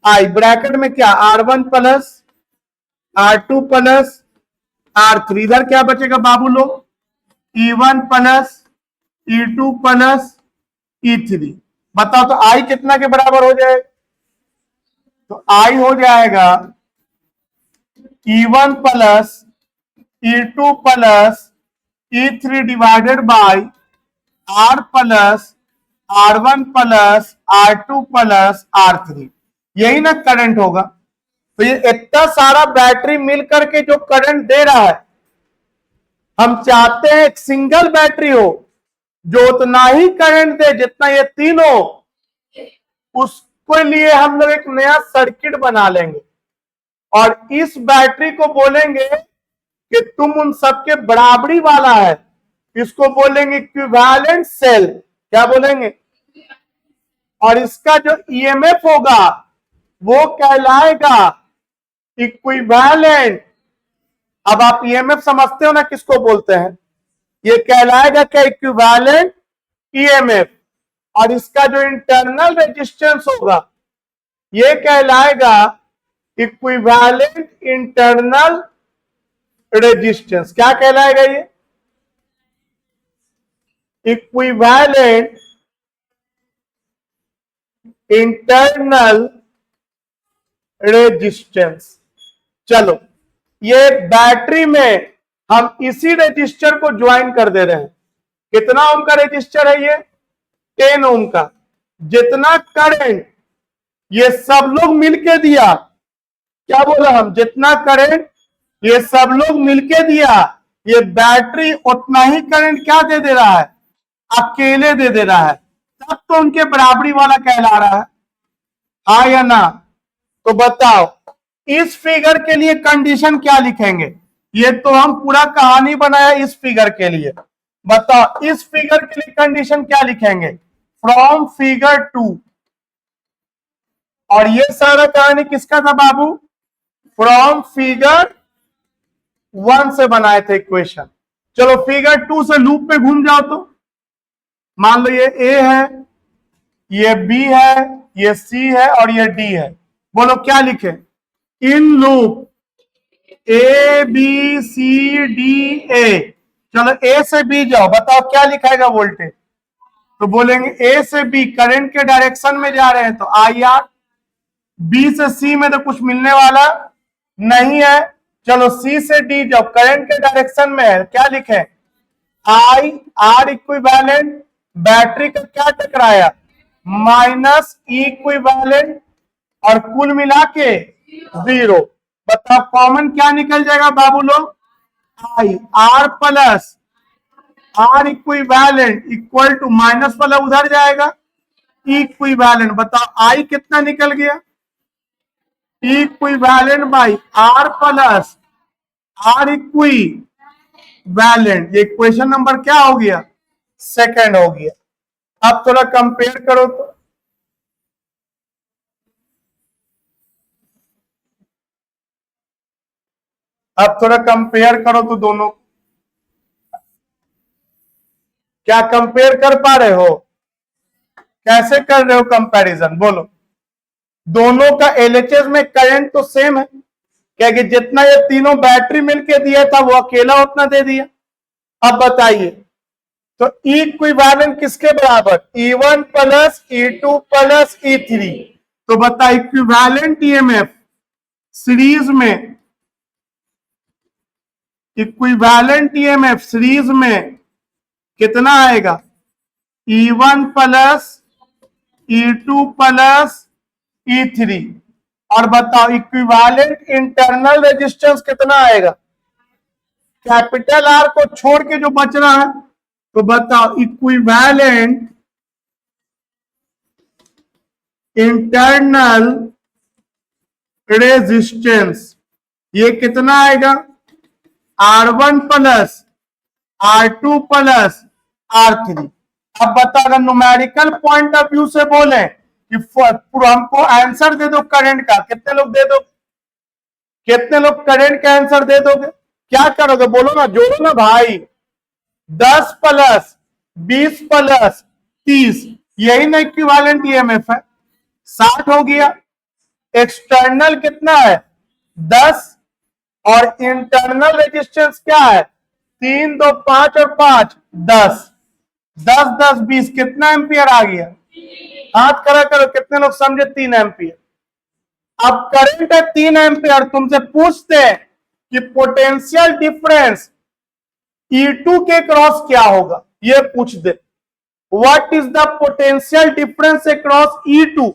आई ब्रैकेट में क्या R1 plus R2 plus R3, इधर क्या बचेगा बाबू लोग, E1 plus E2 plus E3। बताओ तो आई कितना के बराबर हो जाएगा, तो आई हो जाएगा E1 plus E2 plus E3 divided by R plus R1 plus R2 plus R3, यही ना करंट होगा। तो ये इतना सारा बैटरी मिलकर के जो करंट दे रहा है, हम चाहते हैं एक सिंगल बैटरी हो जो उतना ही करंट दे जितना ये तीनों, उसके लिए हम लोग एक नया सर्किट बना लेंगे और इस बैटरी को बोलेंगे कि तुम उन सबके बराबरी वाला है, इसको बोलेंगे इक्विवेलेंट सेल, क्या बोलेंगे, और इसका जो ईएमएफ होगा वो कहलाएगा इक्विवेलेंट। अब आप ईएमएफ समझते हो ना किसको बोलते हैं, ये कहलाएगा क्या इक्विवेलेंट ईएमएफ। और इसका जो इंटरनल रेजिस्टेंस होगा ये कहलाएगा इक्विवेलेंट इंटरनल रेजिस्टेंस। क्या कहलाएगा ये? Equivalent internal resistance. चलो, ये बैटरी में हम इसी रेजिस्टर को ज्वाइन कर दे रहे हैं। कितना ओम का रेजिस्टर है ये? 10 ओम का। जितना करंट ये सब लोग मिलके दिया, क्या बोला हम? जितना करंट ये सब लोग मिलके दिया, ये बैटरी उतना ही करंट क्या दे दे रहा है? अकेले दे रहा है। तब तो उनके बराबरी वाला कहला रहा है, हाँ या ना? तो बताओ इस फिगर के लिए कंडीशन क्या लिखेंगे? ये तो हम पूरा कहानी बनाया इस फिगर के लिए। बताओ इस फिगर के लिए कंडीशन क्या लिखेंगे? From figure 2। और ये सारा कहानी किसका था बाबू? फ्रॉम फिगर 1 से बनाए थे इक्वेशन। चलो फिगर 2 से लूप पे घूम जाओ तो मान लो ये ए है, ये बी है, ये सी है और ये डी है। बोलो क्या लिखे? In loop A B C D A. चलो ए से बी जाओ, बताओ क्या लिखाएगा वोल्टेज? तो बोलेंगे ए से बी करंट के डायरेक्शन में जा रहे हैं तो आई आर। बी से सी में तो कुछ मिलने वाला नहीं है। चलो सी से डी जाओ, करंट के डायरेक्शन में है, क्या लिखे? आई आर इक्विवेलेंट। बैटरी का क्या टकराया? माइनस इक्विवेलेंट और कुल मिला के 0। बताओ कॉमन क्या निकल जाएगा बाबू लोग? I R plus R equivalent equal to minus वाला उधर जाएगा इक्विवेलेंट। बताओ आई कितना निकल गया? Equivalent by R plus R equivalent. ये इक्वेशन नंबर क्या हो गया? सेकंड हो गया। अब थोड़ा कंपेयर करो तो दोनों क्या कंपेयर कर पा रहे हो? कैसे कर रहे हो कंपैरिजन? बोलो। दोनों का एलएचएस में करंट तो सेम है, क्योंकि जितना ये तीनों बैटरी मिलके दिया था वो अकेला उतना दे दिया। अब बताइए तो इक्विवेलेंट किसके बराबर? E1 plus E2 plus E3। तो बता इक्विवेलेंट ईएमएफ सीरीज में, इक्विवेलेंट ईएमएफ सीरीज में कितना आएगा? E1 plus E2 plus E3। और बताओ इक्विवेलेंट इंटरनल रेजिस्टेंस कितना आएगा? कैपिटल आर को छोड़ के जो बच रहा है, तो बताओ इक्विवेलेंट इंटरनल रेजिस्टेंस ये कितना आएगा? R1 plus R2 plus R3। अब बता, अगर न्यूमेरिकल पॉइंट ऑफ व्यू से बोले कि हमको आंसर दे दो करंट का, कितने लोग दे दो? कितने लोग करंट का आंसर दे दोगे? क्या करोगे? बोलो ना, जोड़ो ना भाई। 10 प्लस 20 प्लस 30, यही ना इक्विवेलेंट ईएमएफ है। 60 हो गया। एक्सटर्नल कितना है? 10 और इंटरनल रेजिस्टेंस क्या है? 3 2 5 और 5 10 10 10 20 कितना एम्पियर आ गया? हाथ खड़ा करो, कितने लोग समझे? 3 एम्पियर। अब करंट है 3 एम्पियर, तुमसे पूछते हैं कि पोटेंशियल डिफरेंस E2 के क्रॉस क्या होगा? ये पूछ दे, what is the potential difference across E2?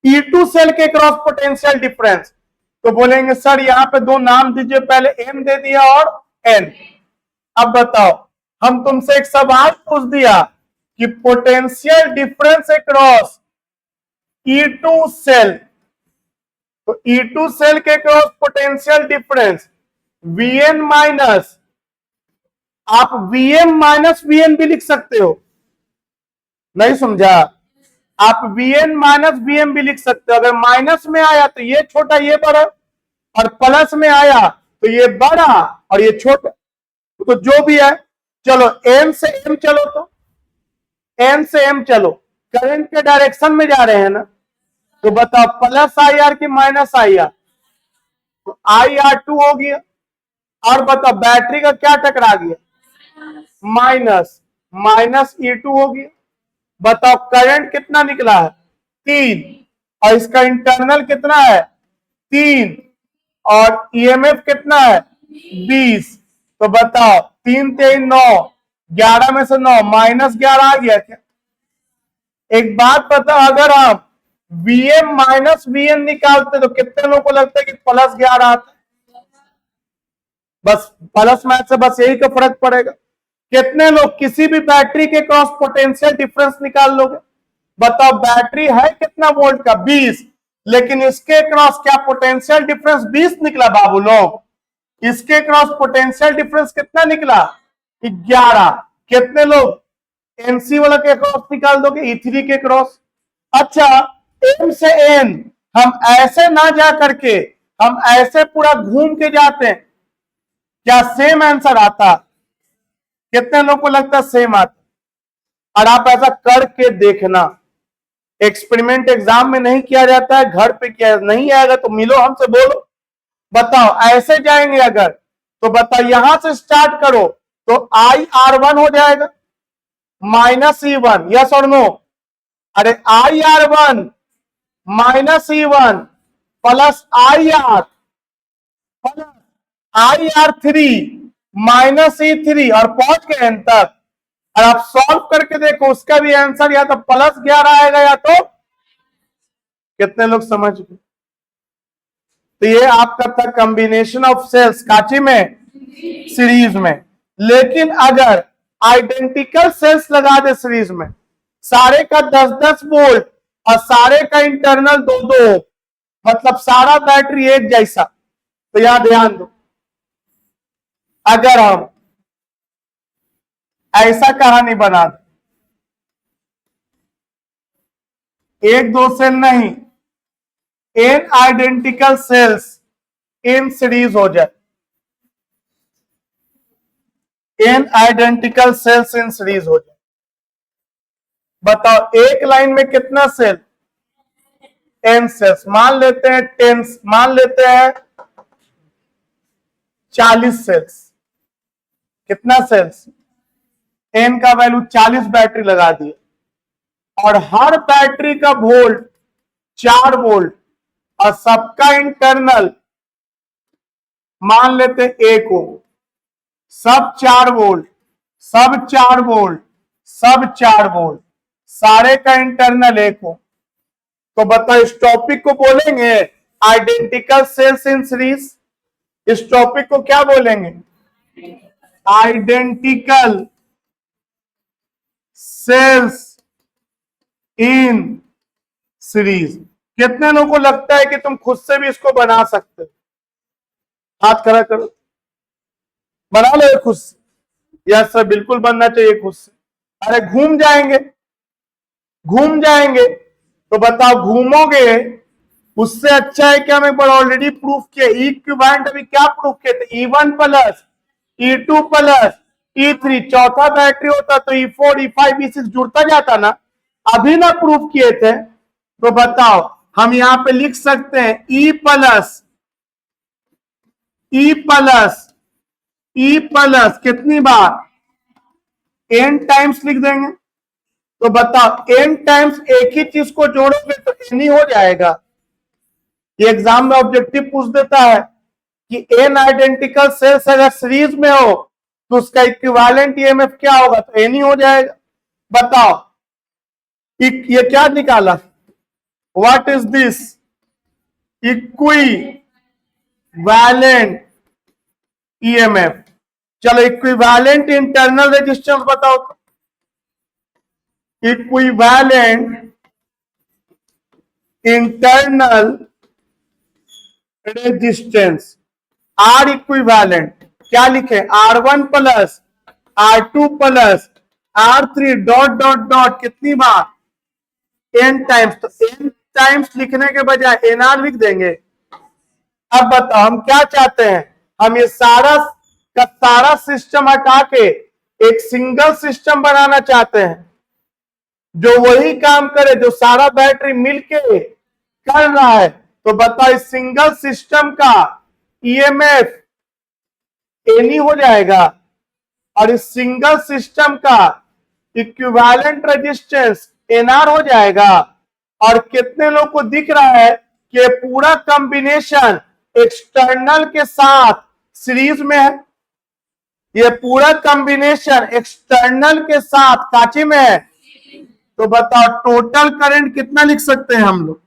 E2 cell के क्रॉस पोटेंशियल डिफरेंस। तो बोलेंगे सर यहां पे दो नाम दीजिए, पहले M दे दिया और N। अब बताओ, हम तुमसे एक सवाल पूछ दिया कि potential difference across E2 cell, तो E2 सेल के cross potential difference Vn minus, आप Vm माइनस Vn भी लिख सकते हो, नहीं समझा? आप Vn माइनस Vm भी लिख सकते हो। अगर माइनस में आया तो ये छोटा ये बड़ा, और प्लस में आया तो ये बड़ा और ये छोटा, तो जो भी है। चलो n से m चलो, तो n से m चलो, करंट के डायरेक्शन में जा रहे हैं ना, तो बताओ प्लस आई आर की माइनस आई आर, तो आई आर टू हो गया। और बताओ बैटरी का क्या टकरा गया, माइनस, माइनस ई टू हो गया। बताओ करंट कितना निकला है, 3, और इसका इंटरनल कितना है, 3, और ईएमएफ कितना है, 20। तो बताओ 3 3 9, 11 में से 9 माइनस 11 आ गया क्या। एक बात बताओ, अगर आप वीएम माइनस वीएन निकालते तो कितने लोगों को लगता है कि प्लस 11 आता है। बस प्लस मैथ से बस यही का फर्क पड़ेगा। कितने लोग किसी भी बैटरी के क्रॉस पोटेंशियल डिफरेंस निकाल लोगे। बताओ बैटरी है कितना वोल्ट का, 20, लेकिन इसके क्रॉस क्या पोटेंशियल डिफरेंस 20 निकला बाबू लोग। इसके क्रॉस पोटेंशियल डिफरेंस कितना निकला, 11। कितने लोग एनसी वाला के क्रॉस निकाल दोगे, E3 के क्रॉस। अच्छा एम से एन हम ऐसे ना जा करके हम ऐसे पूरा घूम के जाते हैं, क्या सेम आंसर आता, कितने लोग को लगता है सेम आता। और आप ऐसा करके देखना, एक्सपेरिमेंट एग्जाम में नहीं किया जाता है, घर पे किया, नहीं आएगा तो मिलो हमसे बोलो। बताओ ऐसे जाएंगे अगर, तो बताओ यहां से स्टार्ट करो तो IR1 हो जाएगा माइनस E1, यस और नो। अरे IR1 minus E1 plus IR plus IR3 minus E3 और पहुंच गए एन तक। और आप सॉल्व करके देखो, उसका भी आंसर या तो प्लस 11 आएगा या तो, कितने लोग समझ गए। तो ये आपका था कॉम्बिनेशन ऑफ सेल्स, काची में, सीरीज में। लेकिन अगर आइडेंटिकल सेल्स लगा दे सीरीज में, सारे का 10-10 वोल्ट और सारे का इंटरनल 2-2, मतलब सारा बैटरी एक जैसा, तो यहां ध्यान दो, अगर हम ऐसा कहानी बना दे, 1-2 सेल नहीं, n identical sales in series हो जाए, n identical sales in series हो जाए। बताओ एक लाइन में कितना सेल, n सेल्स। मान लेते हैं 10, मान लेते हैं 40 सेल्स। कितना सेल्स, n का वैल्यू 40 बैटरी लगा दिए, और हर बैटरी का वोल्ट 4 वोल्ट, और सबका इंटरनल मान लेते 1 ओम, सब 4 वोल्ट, सब 4 वोल्ट, सब 4 वोल्ट, सारे का इंटरनल 1 ओम। तो बताओ इस टॉपिक को बोलेंगे आइडेंटिकल सेल्स इन सीरीज। इस टॉपिक को क्या बोलेंगे, आइडेंटिकल सेल्स इन सीरीज। कितने लोगों को लगता है कि तुम खुद से भी इसको बना सकते हो, हाथ खड़ा करो, बना लो खुद से। यस सर, बिल्कुल बनना चाहिए खुद से। अरे घूम जाएंगे, घूम जाएंगे, तो बताओ घूमोगे, उससे अच्छा है कि हम एक बार ऑलरेडी प्रूफ किए, इक्विवेलेंट अभी क्या प्रूफ किए थे, E1 plus E2 plus E3, चौथा बैटरी होता तो E4 E5 E6 जुड़ता जाता ना, अभी ना प्रूफ किए थे। तो बताओ हम यहां पे लिख सकते हैं E प्लस कितनी बार, n टाइम्स लिख देंगे। तो बताओ n टाइम्स एक ही चीज को जोड़ोगे तो n ही हो जाएगा। ये एग्जाम में ऑब्जेक्टिव पूछ देता है कि n आइडेंटिकल सेल्स अगर सीरीज में हो तो उसका इक्विवेलेंट ईएमएफ क्या होगा, तो n ही हो जाएगा। बताओ ये क्या निकाला, what is this, equivalent EMF. चलो इक्विवेलेंट इंटरनल रेजिस्टेंस बताओ, equivalent internal resistance, R equivalent क्या लिखे, R1 plus R2 plus R3 dot dot dot कितनी बार, n टाइम्स। तो n टाइम्स लिखने के बजाय NR लिख देंगे। अब बताओ हम क्या चाहते हैं, हम ये सारा का सारा सिस्टम हटा के एक सिंगल सिस्टम बनाना चाहते हैं। जो वही काम करे जो सारा बैटरी मिलके कर रहा है। तो बताओ इस सिंगल सिस्टम का ईएमएफ एनी हो जाएगा और इस सिंगल सिस्टम का इक्विवेलेंट रेजिस्टेंस एनआर हो जाएगा। और कितने लोग को दिख रहा है कि पूरा कॉम्बिनेशन एक्सटर्नल के साथ सीरीज में है, ये पूरा कॉम्बिनेशन एक्सटर्नल के साथ काची में है। तो बताओ टोटल करंट कितना लिख सकते हैं हम लोग?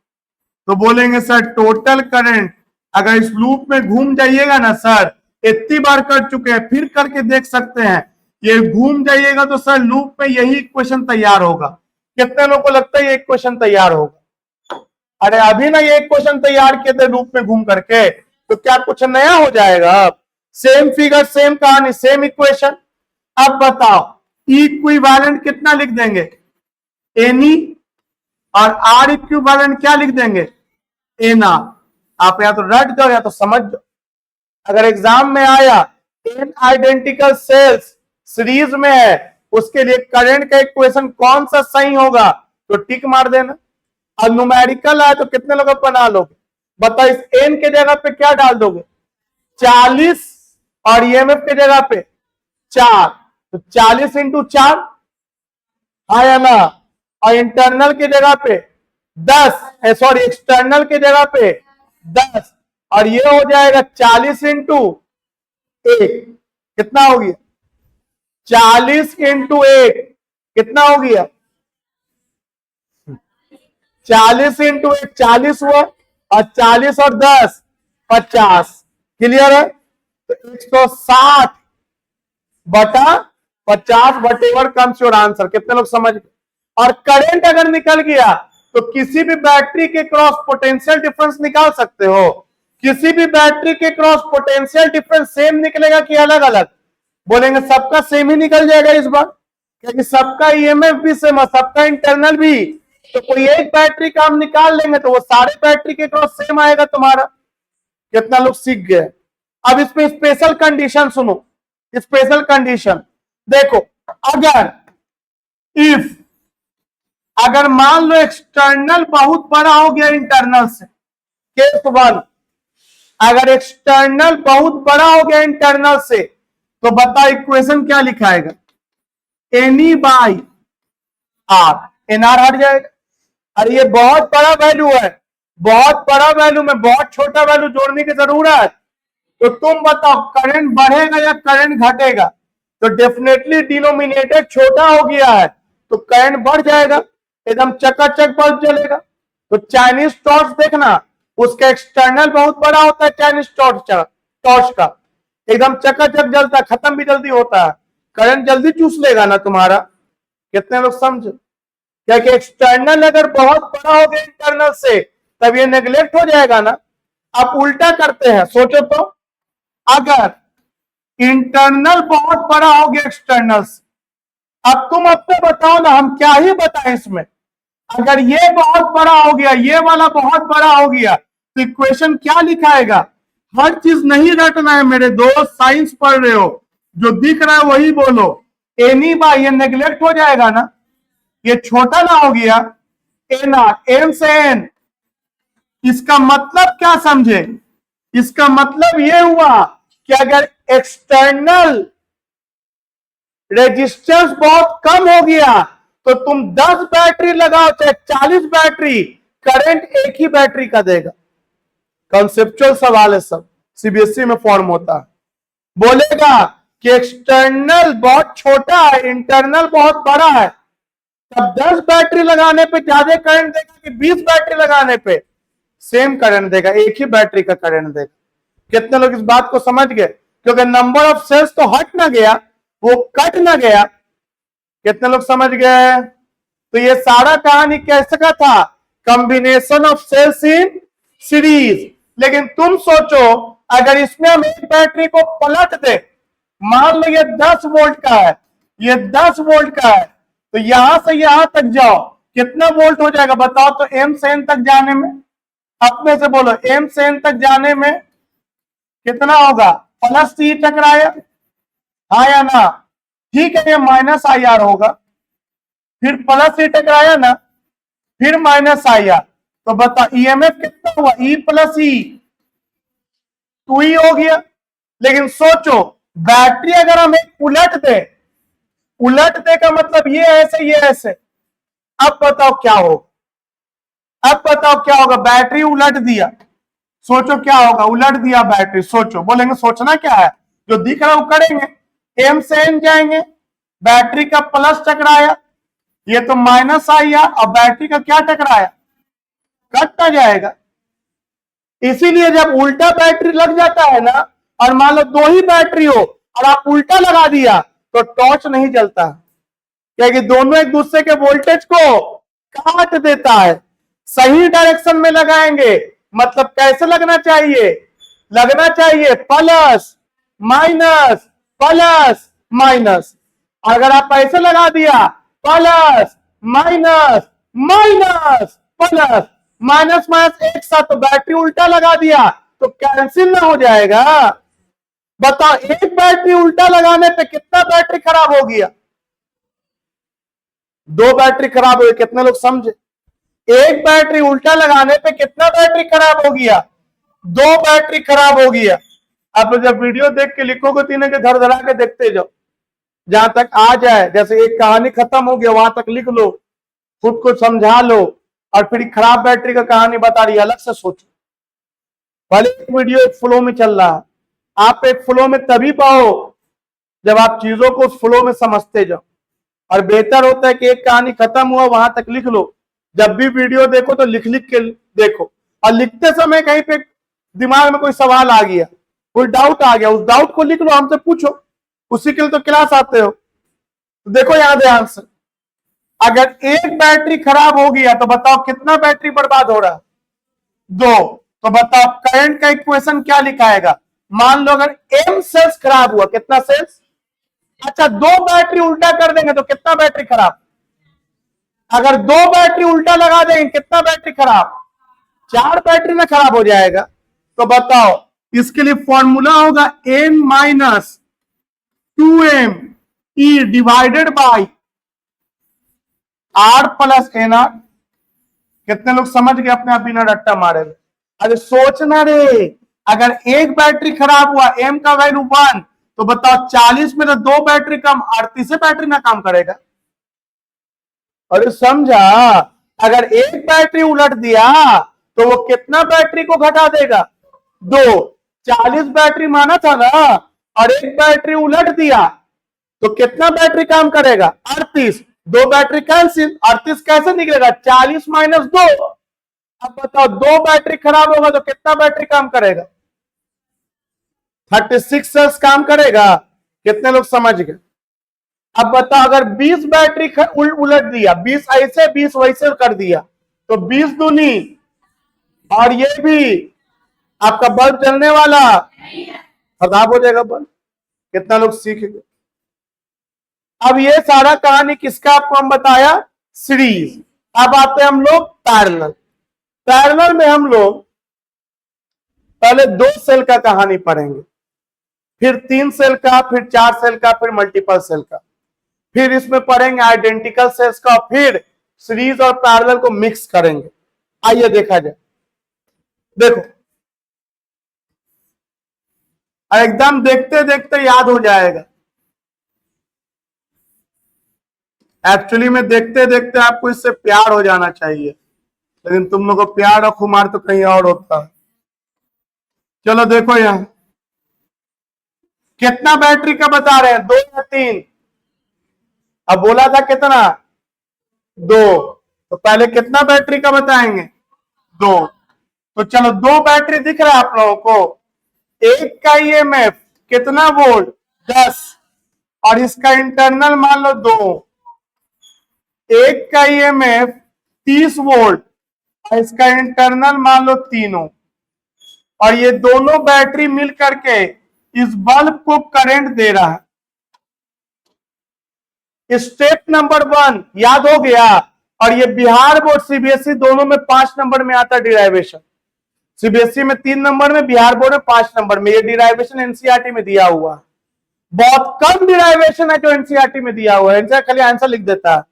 तो बोलेंगे सर टोटल करंट, अगर इस लूप में घूम जाइएगा ना सर, इतनी बार कर चुके हैं फिर करके देख सकते हैं, ये घूम जाइएगा तो सर लूप में यही इक्वेशन तैयार होगा। कितने लोगों को लगता है ये इक्वेशन तैयार होगा? अरे अभी ना ये इक्वेशन तैयार किए थे लूप में घूम करके, तो क्या कुछ नया हो जाएगा? अब सेम फिगर सेम कहानी सेम इक्वेशन। अब बताओ इक्विवेलेंट कितना लिख देंगे? एनी, और आर इक्विवेलेंट क्या लिख देंगे? एना। आप या तो रट दो या तो समझ दो। अगर एग्जाम में आया एन आइडेंटिकल सेल्स सीरीज में है, उसके लिए करंट का इक्वेशन कौन सा सही होगा तो टिक मार देना। और न्यूमेरिकल आया तो कितने लोग बना लोगे? बताओ इस एन के जगह पे क्या डाल दोगे? 40 और ईएमएफ के जगह पे 4, तो 40 इंटू 4, हाँ या ना? और इंटरनल के जगह पे 10, सॉरी एक्सटर्नल के जगह पे 10, और ये हो जाएगा 40 इंटू 1, कितना हो गया? 40 इंटू 1 कितना हो गया? 40 इंटू 1 40 हुआ, और 40 और 10 50। क्लियर है? तो 160 बटा 50 वटेवर कम्स योर आंसर। कितने लोग समझ गए? और करंट अगर निकल गया तो किसी भी बैटरी के क्रॉस पोटेंशियल डिफरेंस निकाल सकते हो। किसी भी बैटरी के क्रॉस पोटेंशियल डिफरेंस सेम निकलेगा कि अलग अलग? बोलेंगे सबका सेम ही निकल जाएगा इस बार, क्योंकि सबका ईएमएफ भी सेम है, सबका इंटरनल भी। तो कोई एक बैटरी का हम निकाल लेंगे तो वो सारे बैटरी के क्रॉस सेम आएगा तुम्हारा। कितना लोग सीख गए? अब इसमें स्पेशल कंडीशन सुनो, स्पेशल कंडीशन देखो। अगर मान लो एक्सटर्नल बहुत बड़ा हो गया इंटरनल से, केस 1, अगर एक्सटर्नल बहुत बड़ा हो गया इंटरनल से, तो बता इक्वेशन क्या लिखाएगा? एनी बाई आर, एनआर हट जाएगा। अरे ये बहुत बड़ा वैल्यू है, बहुत बड़ा वैल्यू में बहुत छोटा वैल्यू जोड़ने की जरूरत। तो तुम बताओ करंट बढ़ेगा या करंट घटेगा? तो डेफिनेटली डिनोमिनेटर छोटा हो गया है तो करंट बढ़ जाएगा, एकदम चकाचक बल्ब जलेगा। तो चाइनीज टॉर्च देखना, उसका एक्सटर्नल बहुत बड़ा होता है, चाइनीज टॉर्च का एकदम चकाचक जलता है, खत्म भी जल्दी होता है, करंट जल्दी चूस लेगा ना तुम्हारा। कितने लोग समझे? क्या कि एक्सटर्नल अगर बहुत बड़ा हो गया इंटरनल से तब ये नेग्लेक्ट हो जाएगा ना। आप उल्टा करते हैं, सोचो तो, अगर इंटरनल बहुत बड़ा हो गया एक्सटर्नल से, अब तुम अपने बताओ ना, हम क्या ही बताएं इसमें। अगर ये बहुत बड़ा हो गया, ये वाला बहुत बड़ा हो गया, तो इक्वेशन क्या लिखाएगा? हर चीज नहीं रटना है मेरे दोस्त, साइंस पढ़ रहे हो, जो दिख रहा है वही बोलो। एनी बाई, ये नेग्लेक्ट हो जाएगा ना, ये छोटा ना हो गया, एन आर, एम से एन। इसका मतलब क्या समझे? इसका मतलब ये हुआ कि अगर एक्सटर्नल रेजिस्टेंस बहुत कम हो गया तो तुम 10 बैटरी लगाओ चाहे 40 बैटरी, करंट एक ही बैटरी का देगा। कॉन्सेप्चुअल सवाल है, सब सीबीएसई में फॉर्म होता है। बोलेगा कि एक्सटर्नल बहुत छोटा है, इंटरनल बहुत बड़ा है, तब 10 बैटरी लगाने पे ज्यादा करंट देगा कि 20 बैटरी लगाने पे सेम करंट देगा, एक ही बैटरी का करंट देगा। कितने लोग इस बात को समझ गए? क्योंकि नंबर ऑफ सेल्स तो हट ना गया, वो कट ना गया। कितने लोग समझ गए? तो ये सारा कहानी कैसे का था? Combination of cells in series. लेकिन तुम सोचो अगर इसमें हम एक बैटरी को पलट दे, मान लो ये 10 वोल्ट का है, ये 10 वोल्ट का है, तो यहां से यहां तक जाओ कितना वोल्ट हो जाएगा बताओ? तो एम से एन तक जाने में, अपने से बोलो, एम से एन तक जाने में कितना होगा? प्लस सी टकराया, हाँ या ना? ठीक है, ये माइनस आई आर होगा। फिर प्लस ई टकराया ना, फिर माइनस आया, तो बता ईएमएफ कितना हुआ, ई प्लस ई, 2 हो गया। लेकिन सोचो बैटरी अगर हम एक उलट दे, उलट दे का मतलब ये ऐसे ये ऐसे, अब बताओ क्या होगा, अब बताओ क्या होगा, बैटरी उलट दिया, सोचो क्या होगा, उलट दिया बैटरी, सोचो, बोलेंगे सोचना क्या है, जो दिख रहा है वो करेंगे, एम से एन जाएंगे, बैटरी का प्लस टकराया, ये तो माइनस आया, और बैटरी का क्या टकराया, कटता जाएगा। इसीलिए जब उल्टा बैटरी लग जाता है ना, और मान लो 2 ही बैटरी हो और आप उल्टा लगा दिया, तो टॉर्च नहीं जलता, क्योंकि दोनों एक दूसरे के वोल्टेज को काट देता है। सही डायरेक्शन में लगाएंगे, मतलब कैसे लगना चाहिए, लगना चाहिए प्लस माइनस। अगर आप ऐसे लगा दिया प्लस माइनस माइनस एक साथ, तो बैटरी उल्टा लगा दिया तो कैंसिल ना हो जाएगा। बताओ एक बैटरी उल्टा लगाने पे कितना बैटरी खराब हो गया, 2 बैटरी खराब हो गई, कितने लोग समझे, एक बैटरी उल्टा लगाने पे कितना बैटरी खराब हो गया, 2 बैटरी खराब हो गया। अब जब वीडियो देख के लिखोगे तीनों के धर धरा के देखते जाओ, जहां तक आ जाए, जैसे एक कहानी खत्म हो गया वहां तक लिख लो, खुद को समझा लो, और फिर खराब बैटरी का कहानी बता रही है अलग से सोचो। भले एक वीडियो एक फ्लो में चल रहा है, आप एक फ्लो में तभी पाओ जब आप चीजों को उस फ्लो में समझते जाओ, और बेहतर होता है कि एक कहानी खत्म हुआ वहां तक लिख लो, जब भी वीडियो देखो तो लिख लिख के देखो, और लिखते समय कहीं पे दिमाग में कोई सवाल आ गया, कोई डाउट आ गया, उस डाउट को लिख लो, हमसे पूछो, उसी के लिए तो क्लास आते हो। तो देखो यहां ध्यान से, अगर एक बैटरी खराब हो गया तो बताओ कितना बैटरी बर्बाद हो रहा है, 2, तो बताओ करंट का इक्वेशन क्या लिखाएगा, मान लो अगर एम सेल्स खराब हुआ, कितना सेल्स, अच्छा 2 बैटरी उल्टा कर देंगे तो कितना बैटरी खराब, अगर 2 बैटरी उल्टा लगा देंगे कितना बैटरी खराब, 4 बैटरी में खराब हो जाएगा। तो बताओ इसके लिए फॉर्मूला होगा n minus 2m E divided by r plus N R. कितने लोग समझ गए अपने आप बिना रट्टा मारे? अरे सोचना रे, अगर एक बैटरी खराब हुआ, m का वैल्यू 1, तो बताओ 40 में तो 2 बैटरी कम, 38 बैटरी ना काम करेगा। अरे समझा, अगर एक बैटरी उलट दिया तो वो कितना बैटरी को घटा देगा, 2, 40 बैटरी माना था ना, और एक बैटरी उलट दिया तो कितना बैटरी काम करेगा, 38, 2 बैटरी कैंसिल, 38 कैसे निकलेगा, 40 माइनस 2। अब बताओ 2 बैटरी खराब होगा तो कितना बैटरी काम करेगा, 36 सेल्स काम करेगा। कितने लोग समझ गए? अब बताओ अगर 20 बैटरी उलट दिया, 20 ऐसे 20 वैसे कर दिया, तो 20 दूनी, और ये भी आपका बल्ब जलने वाला, खराब हो जाएगा बल्ब। कितना लोग सीख गए? अब ये सारा कहानी किसका आपको हम बताया, सीरीज। अब आते हैं हम लोग पैरेलल। पैरेलल में हम लोग पहले 2 सेल का कहानी पढ़ेंगे, फिर 3 सेल का, फिर 4 सेल का, फिर मल्टीपल सेल का, फिर इसमें पढ़ेंगे आइडेंटिकल सेल्स का, फिर सीरीज और पैरेलल को मिक्स करेंगे। आइए देखा जाए, देखो एकदम देखते देखते याद हो जाएगा। एक्चुअली में देखते देखते आपको इससे प्यार हो जाना चाहिए, लेकिन तुम लोग को प्यार और खुमार तो कहीं और होता है। चलो देखो यहां कितना बैटरी का बता रहे हैं, 2 या 3, अब बोला था कितना, 2, तो पहले कितना बैटरी का बताएंगे, 2। तो चलो 2 बैटरी दिख रहा है आप लोगों को, एक का ईएमएफ कितना वोल्ट, 10, और इसका इंटरनल मान लो 2, एक का ईएमएफ 30 वोल्ट, और इसका इंटरनल मान लो 3, और ये दोनों बैटरी मिल करके इस बल्ब को करंट दे रहा है। स्टेप नंबर 1 याद हो गया, और ये बिहार बोर्ड सीबीएसई दोनों में 5 नंबर में आता है डिराइवेशन, सीबीएसई में 3 नंबर में, बिहार बोर्ड में 5 नंबर में। ये डिराइवेशन एनसीईआरटी में दिया हुआ है, बहुत कम डिराइवेशन है जो एनसीईआरटी में दिया हुआ है, एनसीईआरटी खाली आंसर लिख देता है।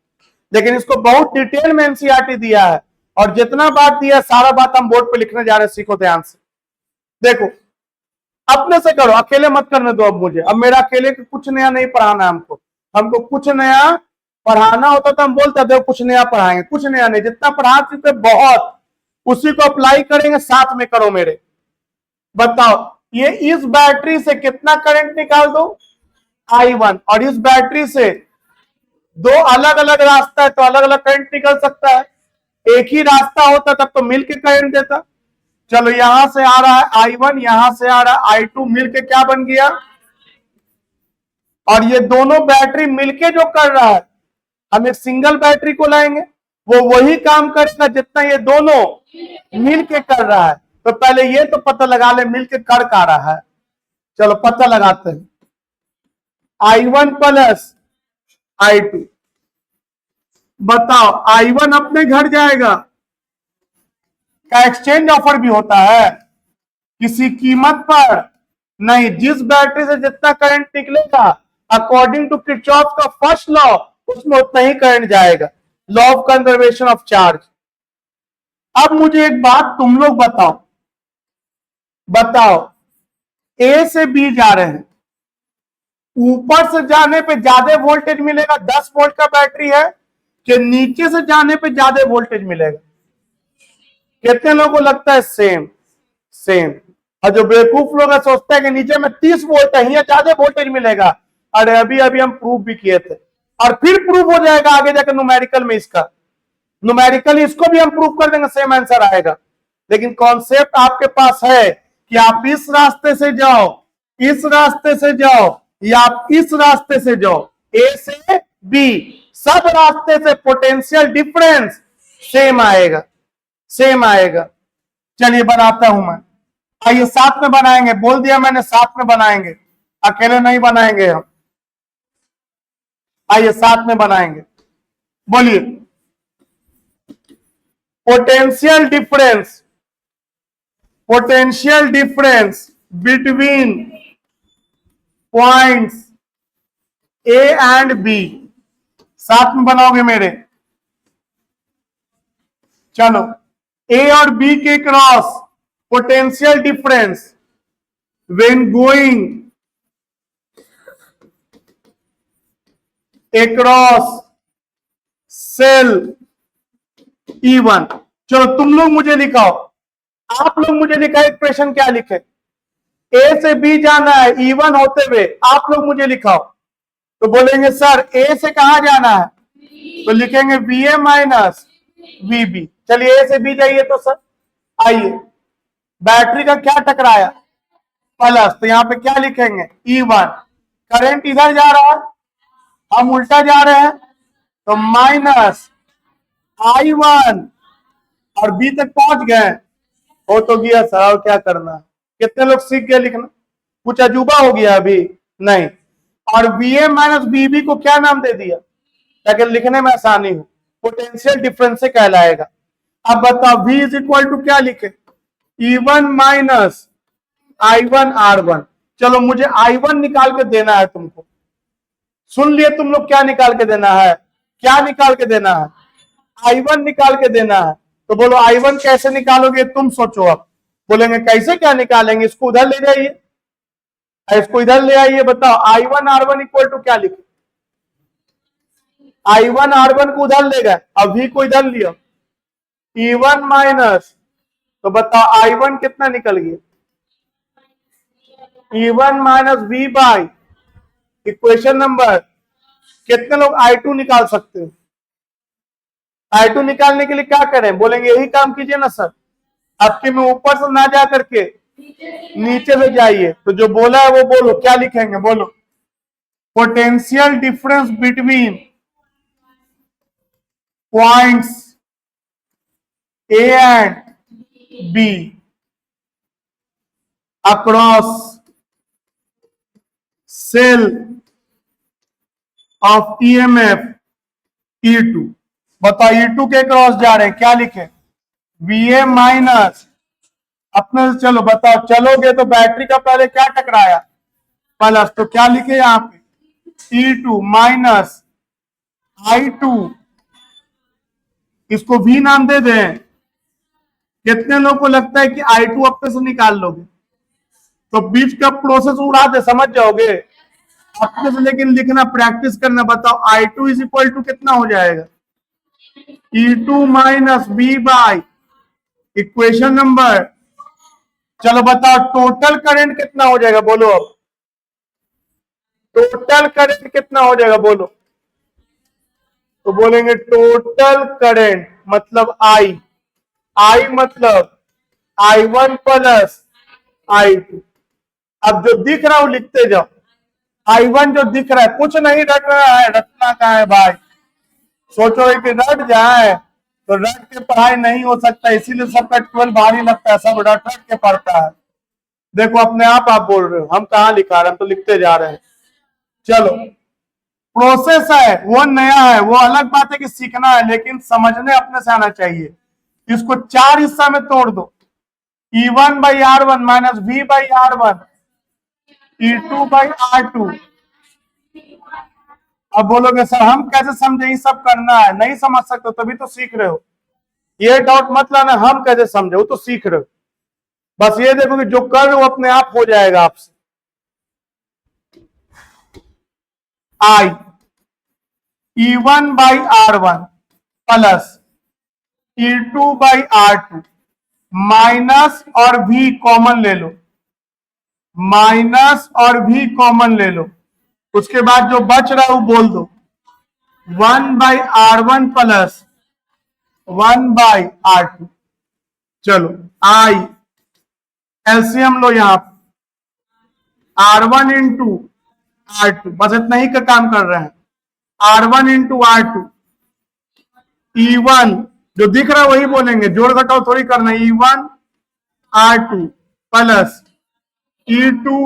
लेकिन इसको बहुत डिटेल में एनसीईआरटी दिया है, और जितना बात दिया सारा बात हम बोर्ड पे लिखने जा रहे हैं, सीखो ध्यान से। देखो अपने से करो, अकेले मत करने दो अब मुझे, अब मेरा अकेले कुछ नया नहीं पढ़ाना है हमको। हमको कुछ नया पढ़ाना होता तो हम बोलते देखो कुछ नया पढ़ाएंगे, कुछ नया नहीं, जितना पढ़ा चुके बहुत, उसी को अप्लाई करेंगे, साथ में करो मेरे। बताओ ये इस बैटरी से कितना करंट निकाल दो, I1, और इस बैटरी से दो अलग अलग रास्ता है तो अलग अलग करंट निकल सकता है, एक ही रास्ता होता तब तो मिलके करंट देता। चलो यहां से आ रहा है I1, यहां से आ रहा है I2, मिलके क्या बन गया, और ये दोनों बैटरी मिलके जो कर रहा है, हम एक सिंगल बैटरी को लाएंगे, वो वही काम करेगा जितना ये दोनों मिलके कर रहा है। तो पहले ये तो पता लगा ले मिलके कर का रहा है। चलो पता लगाते हैं, I1 प्लस I2, बताओ I1 अपने घर जाएगा, का एक्सचेंज ऑफर भी होता है किसी कीमत पर नहीं, जिस बैटरी से जितना करंट निकलेगा अकॉर्डिंग टू किरचॉफ का फर्स्ट लॉ उसमें उतना ही करंट जाएगा, law of conservation of charge. अब मुझे एक बात तुम लोग बताओ ए से बी जा रहे हैं, ऊपर से जाने पे ज्यादा वोल्टेज मिलेगा, 10 वोल्ट का बैटरी है, कि नीचे से जाने पे ज्यादा वोल्टेज मिलेगा? कितने लोगों को लगता है सेम? और जो बेवकूफ लोग सोचते हैं कि नीचे में 30 वोल्ट है, यहाँ ज्यादा वोल्टेज मिलेगा। अरे अभी हम प्रूव भी किए थे, और फिर प्रूव हो जाएगा आगे जाकर न्यूमेरिकल में, इसका न्यूमेरिकल इसको भी हम प्रूव कर देंगे, सेम आंसर आएगा। लेकिन कॉन्सेप्ट आपके पास है कि आप इस रास्ते से जाओ, इस रास्ते से जाओ, या आप इस रास्ते से जाओ, ए से बी, सब रास्ते से पोटेंशियल डिफरेंस सेम आएगा, चलिए बनाता हूं मैं, आइए साथ में बनाएंगे, बोल दिया मैंने साथ में बनाएंगे, अकेले नहीं बनाएंगे हम, आइए साथ में बनाएंगे। बोलिए potential difference between points A and B, साथ में बनाओगे मेरे। चलो ए और बी के cross potential difference when going across cell E1। चलो तुम लोग मुझे लिखाओ, आप लोग मुझे लिखा इक्वेशन क्या लिखे, ए से बी जाना है E1 होते हुए, आप लोग मुझे लिखाओ। तो बोलेंगे सर ए से कहां जाना है, तो लिखेंगे VA माइनस VB। चलिए ए से बी जाइए तो सर, आइए बैटरी का क्या टकराया प्लस, तो यहां पे क्या लिखेंगे E1, करंट इधर जा रहा है, हम उल्टा जा रहे हैं, तो माइनस I1, और बी तक पहुंच गए, हो तो गया सर, और क्या करना। कितने लोग सीख गए लिखना, कुछ अजूबा हो गया अभी नहीं। और VA माइनस BB को क्या नाम दे दिया ताकि लिखने में आसानी हो, पोटेंशियल डिफरेंस से कहलाएगा। अब बताओ V इज इक्वल टू क्या लिखे, E1 माइनस I1 R1। चलो मुझे I1 निकाल के देना है तुमको, सुन लिए तुम लोग, क्या निकाल के देना है, क्या निकाल के देना है, I1 निकाल के देना है। तो बोलो I1 कैसे निकालोगे, तुम सोचो। अब बोलेंगे कैसे क्या निकालेंगे, इसको उधर ले जाइए, इसको इधर ले आइए, बताओ I1 R1 इक्वल टू क्या लिखे, I1 R1 को उधर ले गए, अब V को इधर लिया, E1 माइनस, तो बताओ I1 कितना निकल गया, E1 minus V by equation number, कितने लोग I2 निकाल सकते हो, I2 निकालने के लिए क्या करें, बोलेंगे यही काम कीजिए ना सर, आपके में ऊपर से ना जा करके नीचे से जाइए, तो जो बोला है वो बोलो, क्या लिखेंगे बोलो, potential difference between points A and B across cell of EMF E2। बताओ E2 के क्रॉस जा रहे हैं, क्या लिखे, VA माइनस अपने से, चलो बताओ चलोगे तो बैटरी का पहले क्या टकराया प्लस, तो क्या लिखे यहाँ पे E2 माइनस I2 इसको V नाम दे दें। कितने लोग को लगता है कि I2 अपने से निकाल लोगे? तो बीच का प्रोसेस उड़ा दे, समझ जाओगे अपने से। लेकिन लिखना प्रैक्टिस करना। बताओ I2 इज इक्वल टू कितना हो जाएगा? E2 minus B by equation number. चलो बताओ टोटल करंट कितना हो जाएगा, बोलो अब। टोटल करंट कितना हो जाएगा बोलो? तो बोलेंगे टोटल करंट मतलब I मतलब I1 प्लस I2। अब जो दिख रहा है वो लिखते जाओ। I1 जो दिख रहा है, कुछ नहीं रट रहा है, रटना का है भाई। सोचो कि रट जाए तो रट के पढ़ाई नहीं हो सकता, इसीलिए सबका 12 भारी लगता है, सब रट रट के पढ़ता है। देखो अपने आप बोल रहे हो, हम कहाँ लिखा रहे हैं, हम तो लिखते जा रहे हैं। चलो प्रोसेस है वो नया है, वो अलग बात है कि सीखना है, लेकिन समझने अपने से आना चाहिए। इसको 4 हिस्सा में तोड़ दो। E1 by R1 minus V by R1 E2 by R2। अब बोलोगे सर हम कैसे समझे, ये सब करना है? नहीं समझ सकते तभी तो सीख रहे हो। ये डाउट मत लाना हम कैसे समझे, वो तो सीख रहे हो। बस ये देखो कि जो कर रहे हो अपने आप हो जाएगा आपसे। I E1 by R1 plus E2 by R2 minus और V कॉमन ले लो, माइनस और V कॉमन ले लो। उसके बाद जो बच रहा है वो बोल दो 1 by R1 plus 1 by R2। चलो I एलसीएम लो यहां R1 इंटू R2, बस इतना ही का काम कर रहे हैं। R1 इंटू R2 E1 जो दिख रहा है वही बोलेंगे, जोड़ घटाओ थोड़ी करना। E1 R2 plus E2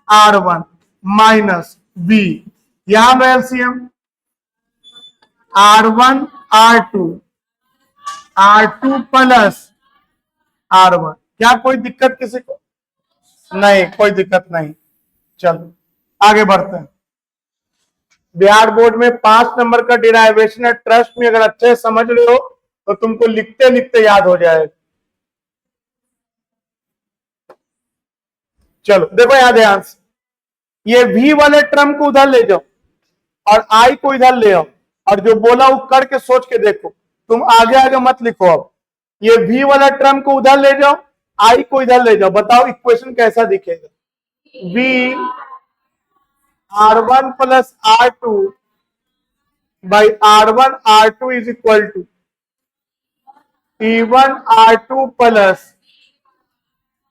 R1 minus V। यहां LCM R1 R2 R2 plus R1। क्या कोई दिक्कत किसी को? नहीं, कोई दिक्कत नहीं। चलो आगे बढ़ते हैं। बिहार बोर्ड में 5 नंबर का डिराइवेशन है, ट्रस्ट में अगर अच्छे से समझ रहे हो तो तुमको लिखते लिखते याद हो जाएगा। चलो देखो याद ध्यान से, ये V वाले टर्म को उधर ले जाओ और I को इधर ले आओ, और जो बोला वो करके सोच के देखो। तुम आगे आगे मत लिखो। अब ये V वाला टर्म को उधर ले जाओ, I को इधर ले जाओ, बताओ इक्वेशन कैसा दिखेगा? V R1 plus R2 by R1 R2 is equal to E1 R2 plus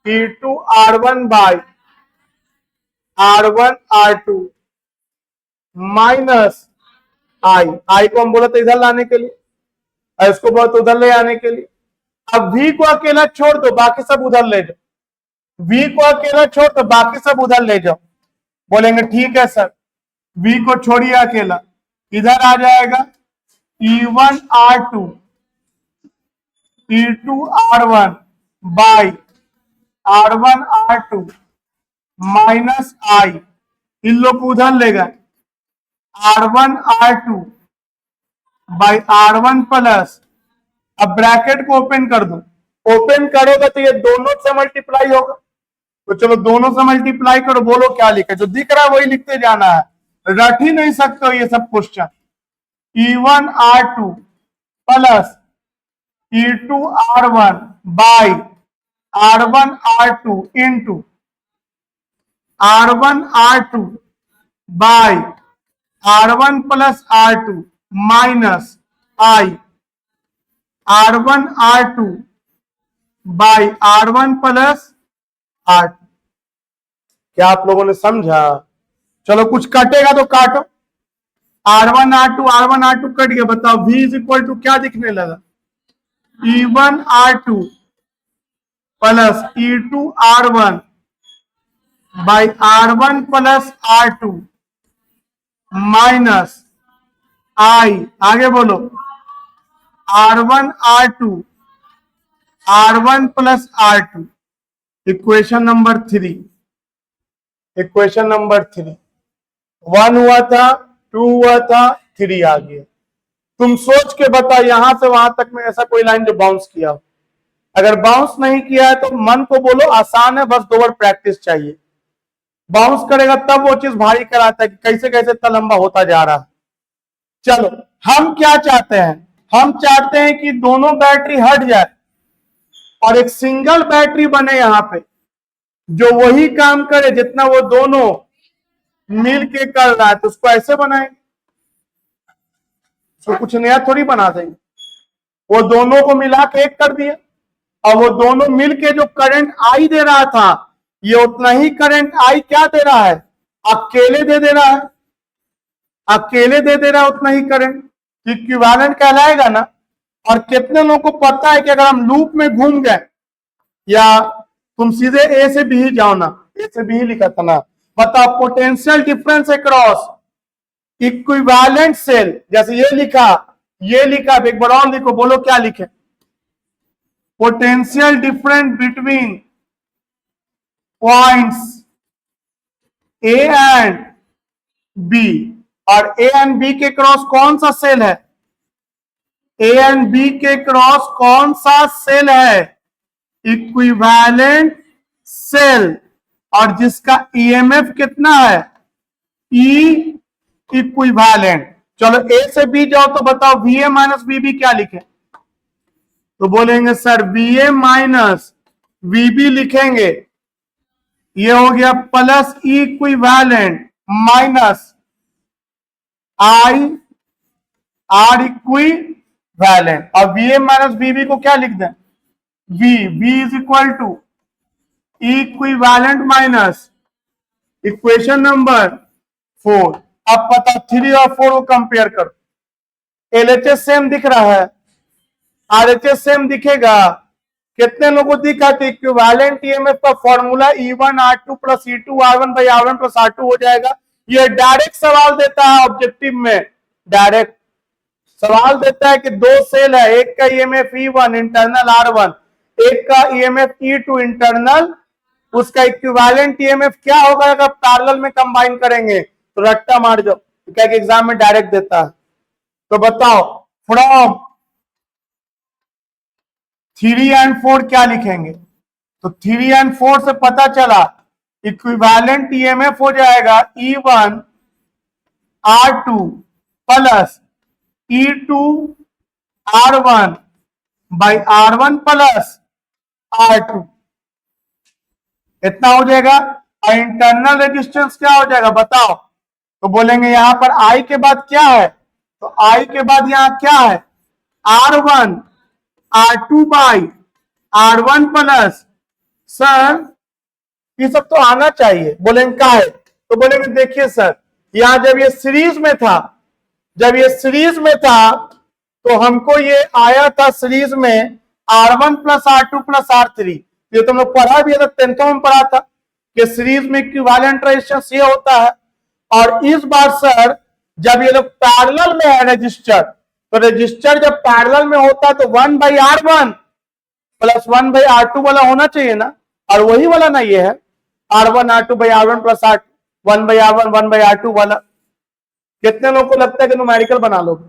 E2 R1 by R1 R2 minus I को हम बोला था इधर लाने के लिए, और इसको बोला तो उधर ले आने के लिए। अब V को अकेला छोड़ दो, बाकी सब उधर ले जाओ। V को अकेला छोड़ दो, बाकी सब उधर ले जाओ। बोलेंगे ठीक है सर, V को छोड़िए अकेला, इधर आ जाएगा E1 R2 E2 R1 by R1 R2 minus I। इन लोग को उधर ले गए, R1 R2 by R1 plus, अब ब्रैकेट को ओपन कर दो। ओपन करोगे तो ये दोनों से मल्टीप्लाई होगा, तो चलो दोनों से मल्टीप्लाई करो। बोलो क्या लिखे, जो दिख रहा है वही लिखते जाना है, रट ही नहीं सकते हो ये सब question. E1 R2 plus E2 R1 by R1 R2 into R1 R2 by R1 plus R2 minus I R1 R2 by R1 plus R2। क्या आप लोगों ने समझा? चलो कुछ कटेगा तो काटो। R1 R2 कट गया। बताओ V इज इक्वल टू क्या दिखने लगा? E1 R2 plus E2 R1 by R1 plus R2 minus I, आगे बोलो, R1 R2 R1 plus R2। Equation number 3, equation number 3। 1 हुआ था, 2 हुआ था, 3 आ गया। तुम सोच के बताओ यहां से वहां तक में ऐसा कोई लाइन जो बाउंस किया हो। अगर बाउंस नहीं किया है तो मन को बोलो आसान है, बस 2 बार प्रैक्टिस चाहिए। बाउंस करेगा तब वो चीज भारी कराता है कि कैसे कैसे इतना लंबा होता जा रहा है। चलो हम क्या चाहते हैं, हम चाहते हैं कि दोनों बैटरी हट जाए और एक सिंगल बैटरी बने यहां पे जो वही काम करे जितना वो दोनों मिल के कर रहा है। तो उसको ऐसे बनाएंगे, तो कुछ नया थोड़ी बना देंगे। वो दोनों को मिला के एक कर दिया और वो दोनों मिल के जो करंट आई दे रहा था ये उतना ही करंट आई क्या दे रहा है, अकेले दे रहा है, अकेले दे रहा है उतना ही करंट, इक्विवेलेंट कहलाएगा ना। और कितने लोगों को पता है कि अगर हम लूप में घूम गए, या तुम सीधे ए से बी ही जाओ ना, ए से बी ही लिखा था ना, बताओ potential difference across equivalent cell, जैसे ये लिखा एक बार और लिखो, बोलो क्या लिखे, potential difference between points A and B. और ए एंड बी के क्रॉस कौन सा सेल है, ए एंड बी के क्रॉस कौन सा सेल है, इक्विवेलेंट सेल, और जिसका ईएमएफ कितना है, ई इक्विवेलेंट। चलो ए से बी जाओ तो बताओ वीए माइनस वीबी क्या लिखे, तो बोलेंगे सर वीए माइनस वीबी लिखेंगे, ये हो गया plus equivalent minus I R equivalent. और वीए माइनस वीबी को क्या लिख दें, V is equal to equivalent minus equation number 4। अब पता 3 और 4 को कंपेयर करो, एलएचएस सेम दिख रहा है, आरएचएस सेम दिखेगा, कितने लोगों को दिखा कि इक्विवेलेंट ईएमएफ का formula E1 R2 plus E2 R1 by R1 plus R2 हो जाएगा। ये डायरेक्ट सवाल देता है ऑब्जेक्टिव में, डायरेक्ट सवाल देता है कि 2 सेल है, एक का ईएमएफ E1 इंटरनल R1, एक का ईएमएफ E2 इंटरनल, उसका इक्विवेलेंट ईएमएफ क्या होगा अगर पैरेलल में कंबाइन करेंगे, तो रट्टा मार जाओ, क्या एग्जाम में डायरेक्ट देता है। तो बताओ फ्रॉम 3 एंड 4 क्या लिखेंगे, तो 3 एंड 4 से पता चला इक्विवेलेंट ईएमएफ हो जाएगा E1 R2 plus E2 R1 by R1 plus R2, इतना हो जाएगा। और इंटरनल रेजिस्टेंस क्या हो जाएगा बताओ, तो बोलेंगे यहां पर I के बाद क्या है, तो I के बाद यहां क्या है, R1 R2 by R1 plus, sir ये सब तो आना चाहिए, बोलेंगे क्या है, तो बोलेंगे देखिए सर यहां जब ये सीरीज में था, तो हमको ये आया था सीरीज में R1 plus R2 plus R3, ये तो हम लोग पढ़ा भी है, 10th में पढ़ा था कि सीरीज में इक्विवेलेंट रेजिस्टेंस ये होता है। और इस बार सर जब ये लोग पैरेलल में है रजिस्टर, तो रजिस्टर जब पैरेलल में होता है तो 1 by R1 plus 1 by R2 वाला होना चाहिए ना, और वही वाला ना ये है R1 R2 by R1 plus R2, 1 by R1 1 by R2 वाला। कितने लोगों को लगता है कि न्यूमेरिकल बना लोगे,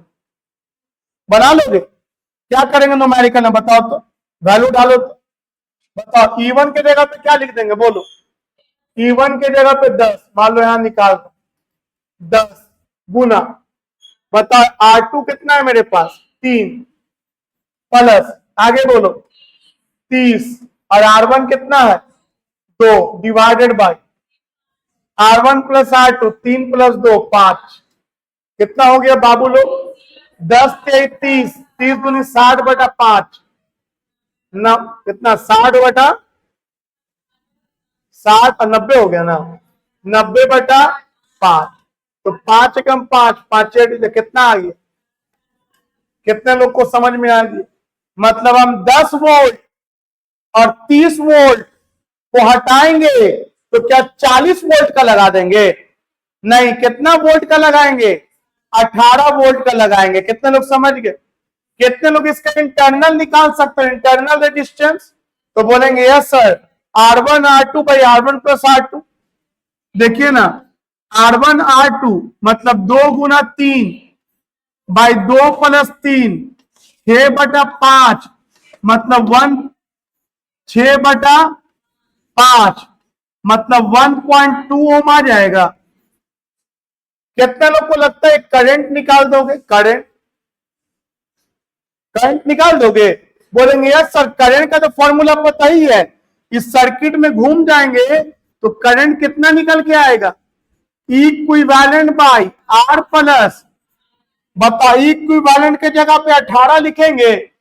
क्या करेंगे न्यूमेरिकल में बताओ, तो वैल्यू डालो, तो बताओ E1 के जगह पे क्या लिख देंगे, बोलो E1 के जगह पे 10, मान लो यहां निकाल दो 10 गुना, बताओ R2 कितना है मेरे पास 3 प्लस आगे बोलो 30, और R1 कितना है 2 divided by R1 plus R2, 3 plus 2 5, कितना हो गया बाबू लोग 10 के 30, 30 दूनी 60 बटा 5, ना कितना 60 बटा 60 और 90 हो गया ना, 90 बटा 5, तो 5 कम 5 5 कितना आ गया, कितने लोग को समझ में आ गया, मतलब हम 10 वोल्ट और 30 वोल्ट को हटाएंगे तो क्या 40 वोल्ट का लगा देंगे, नहीं, कितना वोल्ट का लगाएंगे 18 वोल्ट का लगाएंगे। कितने लोग समझ गए, कितने लोग इसका इंटरनल निकाल सकते हैं, इंटरनल रेजिस्टेंस, तो बोलेंगे yes sir R1 R2 by R1 plus R2, देखिए ना R1 R2 मतलब 2 गुना 3 बाई 2+3, 6/5 मतलब 6/5 मतलब 1.2 ओम आ जाएगा। कितने लोग को लगता है करंट निकाल दोगे? करंट निकाल दोगे? बोलेंगे यार सर करंट का तो फॉर्मूला पता ही है, इस सर्किट में घूम जाएंगे तो करंट कितना निकल के आएगा? इक्विवेलेंट बाई आर प्लस, बताओ इक्विवेलेंट के जगह पे 18 लिखेंगे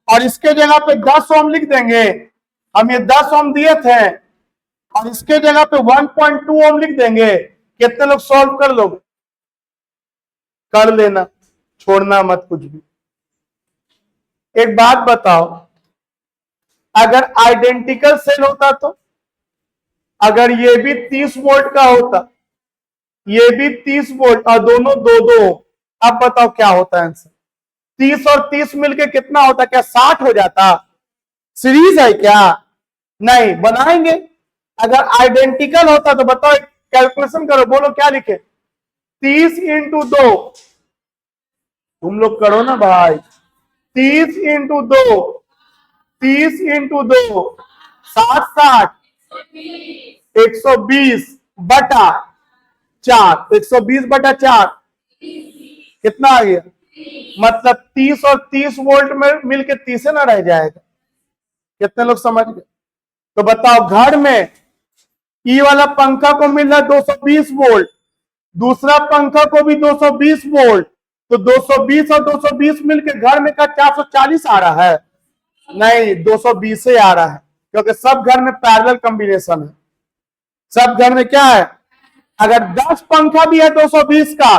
और इसके जगह पे 10 ओम लिख देंगे। हम ये 10 ओम दिए थे और इसके जगह पे 1.2 ओम लिख देंगे। कितने लोग सॉल्व कर लोगे? कर लेना, छोड़ना मत कुछ भी। एक बात बताओ, अगर आइडेंटिकल सेल होता तो, अगर ये भी 30 वोल्ट का होता, ये भी 30 वोल्ट और दोनों दो दो, अब बताओ क्या होता है आंसर? 30 और 30 मिलके कितना होता? क्या 60 हो जाता? सीरीज है क्या? नहीं, बनाएंगे। अगर आइडेंटिकल होता तो बताओ, कैलकुलेशन करो, बोलो क्या लिखे? 30 इंटू 2, तुम लोग करो ना भाई, 30 इंटू 2, 30 इंटू 2 60, 120/4, 120/4 कितना आ गया? मतलब 30 और 30 वोल्ट में मिलके 30 ना रह जाएगा। कितने लोग समझ गए? तो बताओ, घर में ई वाला पंखा को मिल रहा है 220 वोल्ट, दूसरा पंखा को भी 220 वोल्ट, तो 220 और 220 मिलके घर में का 440 आ रहा है? नहीं, 220 से आ रहा है, क्योंकि सब घर में पैरेलल कॉम्बिनेशन है। सब घर में क्या है? अगर 10 पंखा भी है 220 का,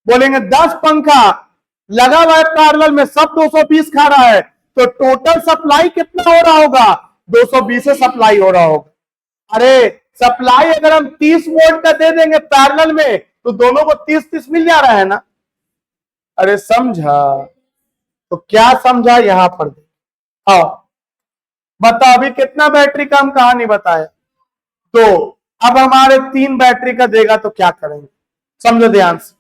बोलेंगे 10 पंखा लगा हुआ है पैरेलल में, सब 220 खा रहा है, तो टोटल सप्लाई कितना हो रहा होगा? 220 से सप्लाई हो रहा होगा। अरे सप्लाई अगर हम 30 वोल्ट का दे देंगे पैरेलल में, तो दोनों को 30-30 मिल जा रहा है ना? अरे समझा? तो क्या समझा यहां पर? आओ बताओ, अभी कितना बैटरी का हम कहानी बताया? तो अब हमारे 3 बैटरी का देगा तो क्या करेंगे? समझो ध्यान से।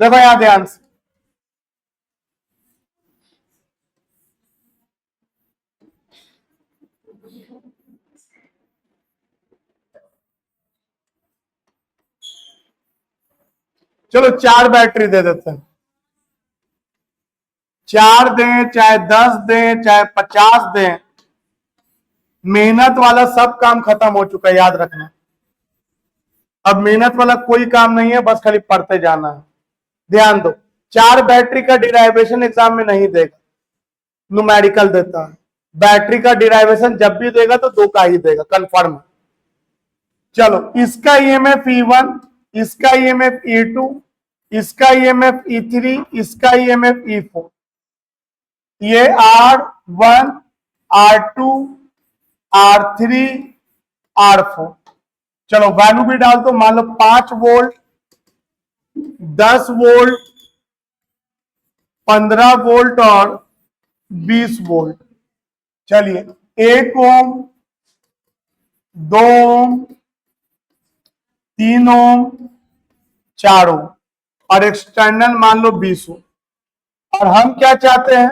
देखो यहां ध्यान से, चलो 4 बैटरी दे देते हैं। 4 दें चाहे 10 दें चाहे 50 दें, मेहनत वाला सब काम खत्म हो चुका है, याद रखना। अब मेहनत वाला कोई काम नहीं है, बस खाली पढ़ते जाना है। ध्यान दो, 4 बैटरी का डिराइवेशन एग्जाम में नहीं देगा, न्यूमेरिकल देता है। बैटरी का डिराइवेशन जब भी देगा तो 2 का ही देगा, कंफर्म। चलो, इसका ईएमएफ E1, इसका ईएमएफ E2, इसका ईएमएफ E3, इसका ईएमएफ E4, ये R1, R2, R3, R4। चलो वैल्यू भी डाल दो, मान लो 5 वोल्ट, 10 वोल्ट, 15 वोल्ट और 20 वोल्ट। चलिए 1 ओम, 2 ओम, 3 ओम, 4 ओम और एक्सटर्नल मान लो 20 ओम। और हम क्या चाहते हैं?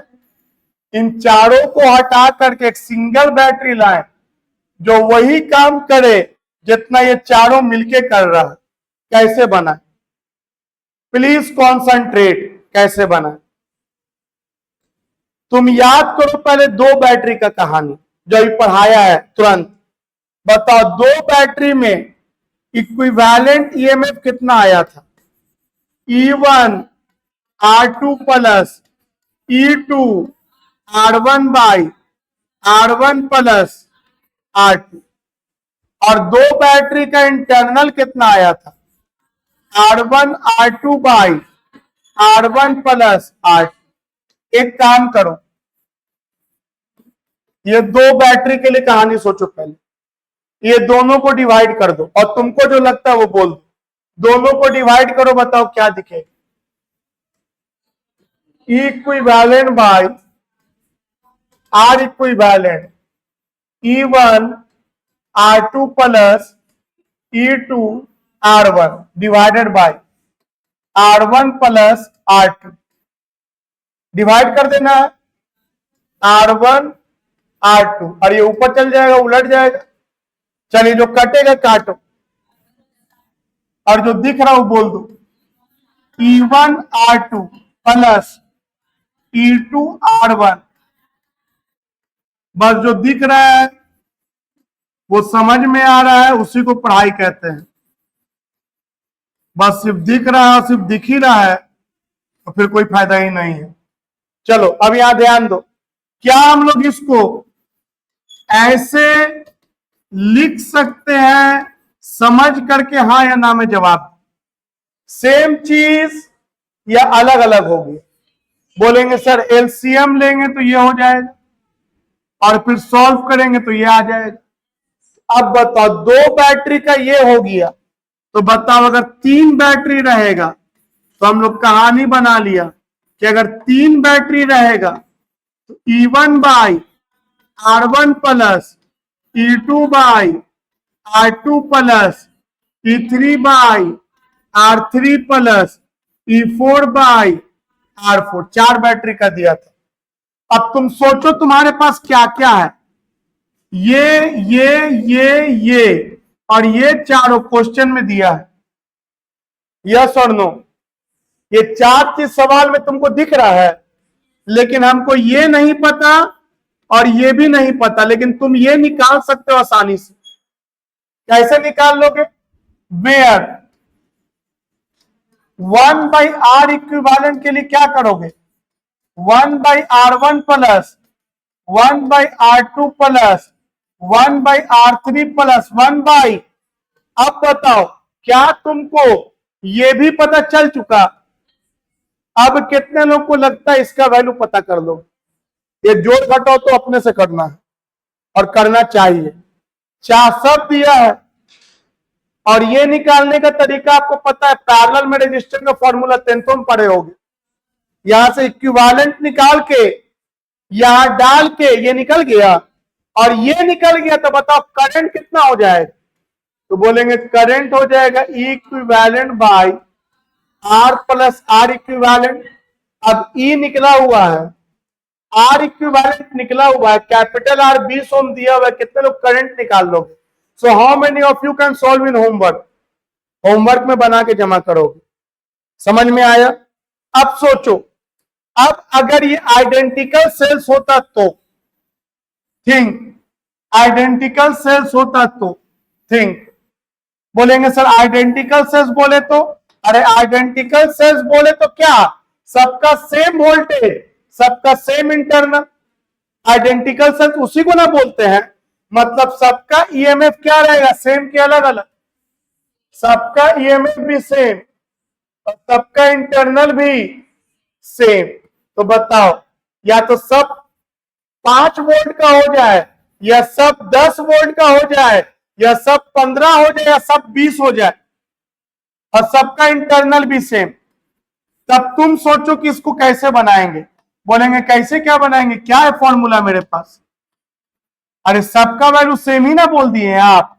इन चारों को हटा करके एक सिंगल बैटरी लाएं जो वही काम करे जितना ये चारों मिलके कर रहा है। कैसे बना? प्लीज कॉन्सेंट्रेट, कैसे बना? तुम याद करो पहले 2 बैटरी का कहानी जो अभी पढ़ाया है तुरंत। बताओ 2 बैटरी में इक्विवेलेंट ईएमएफ कितना आया था? E1 R2 plus E2 R1 by R1 plus R2। और 2 बैटरी का इंटरनल कितना आया था? R1 R2 by R1 plus R2। एक काम करो, ये 2 बैटरी के लिए कहानी सोचो पहले, ये दोनों को डिवाइड कर दो और तुमको जो लगता है वो बोल दो। दोनों को डिवाइड करो, बताओ क्या दिखेगा? Equivalent by R equivalent E1 R2 plus E2 R1 divided by R1 plus R2, divide कर देना है R1 R2, और ये ऊपर चल जाएगा, उलट जाएगा। चलिए जो कटेगा काटो, और जो दिख रहा हो बोल दो E1 R2 plus E2 R1। बस जो दिख रहा है वो समझ में आ रहा है, उसी को पढ़ाई कहते हैं। बस सिर्फ दिख रहा है, सिर्फ दिख ही रहा है तो फिर कोई फायदा ही नहीं है। चलो अब यहां ध्यान दो, क्या हम लोग इसको ऐसे लिख सकते हैं समझ करके हाँ या ना में जवाब, सेम चीज या अलग अलग होगी? बोलेंगे सर एलसीएम लेंगे तो ये हो जाएगा, और फिर सॉल्व करेंगे तो ये आ जाएगा। अब बताओ, दो बैटरी का ये हो गया, तो बताओ अगर 3 बैटरी रहेगा तो हम लोग कहानी बना लिया कि अगर 3 बैटरी रहेगा तो E1 by R1 plus E2 by R2 plus E3 by R3 plus E4 by R4, 4 battery का दिया था। अब तुम सोचो तुम्हारे पास क्या क्या है, ये और ये चारों क्वेश्चन में दिया है, यस और नो? ये 4 चीज सवाल में तुमको दिख रहा है, लेकिन हमको ये नहीं पता और ये भी नहीं पता, लेकिन तुम ये निकाल सकते हो आसानी से। कैसे निकाल लोगे? वेयर 1 बाई आर इक्विवेलेंट के लिए क्या करोगे? 1 by R1 plus 1 by R2 plus 1 by R3 plus 1 by, अब बताओ क्या तुमको ये भी पता चल चुका? अब कितने लोग को लगता है इसका वैल्यू पता कर लो? ये जोड़ घटाओ तो अपने से करना है और करना चाहिए, सब दिया है। और ये निकालने का तरीका आपको पता है, पैरेलल में रेजिस्टेंस का फॉर्मूला 10th में पढ़े होगे। यहां से इक्विवेलेंट निकाल के यहां डाल के ये निकल गया, और ये निकल गया, तो बताओ करंट कितना हो जाएगा? तो बोलेंगे करंट हो जाएगा E equivalent by R plus R equivalent. अब E निकला हुआ है, R इक्विवेलेंट निकला हुआ है, कैपिटल R 20 ओम दिया हुआ है, कितने लोग करंट निकाल लोगे? So how many of you can solve in homework? Homework में बना के जमा करोगे। समझ में आया? अब सोचो, अब अगर ये आइडेंटिकल सेल्स होता तो थिंक, आइडेंटिकल सेल्स होता तो थिंक। बोलेंगे सर आइडेंटिकल सेल्स बोले तो, अरे आइडेंटिकल सेल्स बोले तो क्या, सबका सेम वोल्टेज, सबका सेम इंटरनल। आइडेंटिकल सेल्स उसी को ना बोलते हैं, मतलब सबका ईएमएफ क्या रहेगा? सेम के अलग अलग। सबका ईएमएफ भी सेम और सबका इंटरनल भी सेम। तो बताओ, या तो सब 5 वोल्ट का हो जाए, या सब 10 वोल्ट का हो जाए, या सब 15 हो जाए, या सब 20 हो जाए, और सबका इंटरनल भी सेम। तब तुम सोचो कि इसको कैसे बनाएंगे? बोलेंगे कैसे क्या बनाएंगे, क्या है फॉर्मूला मेरे पास? अरे सबका वैल्यू सेम ही ना बोल दिए आप।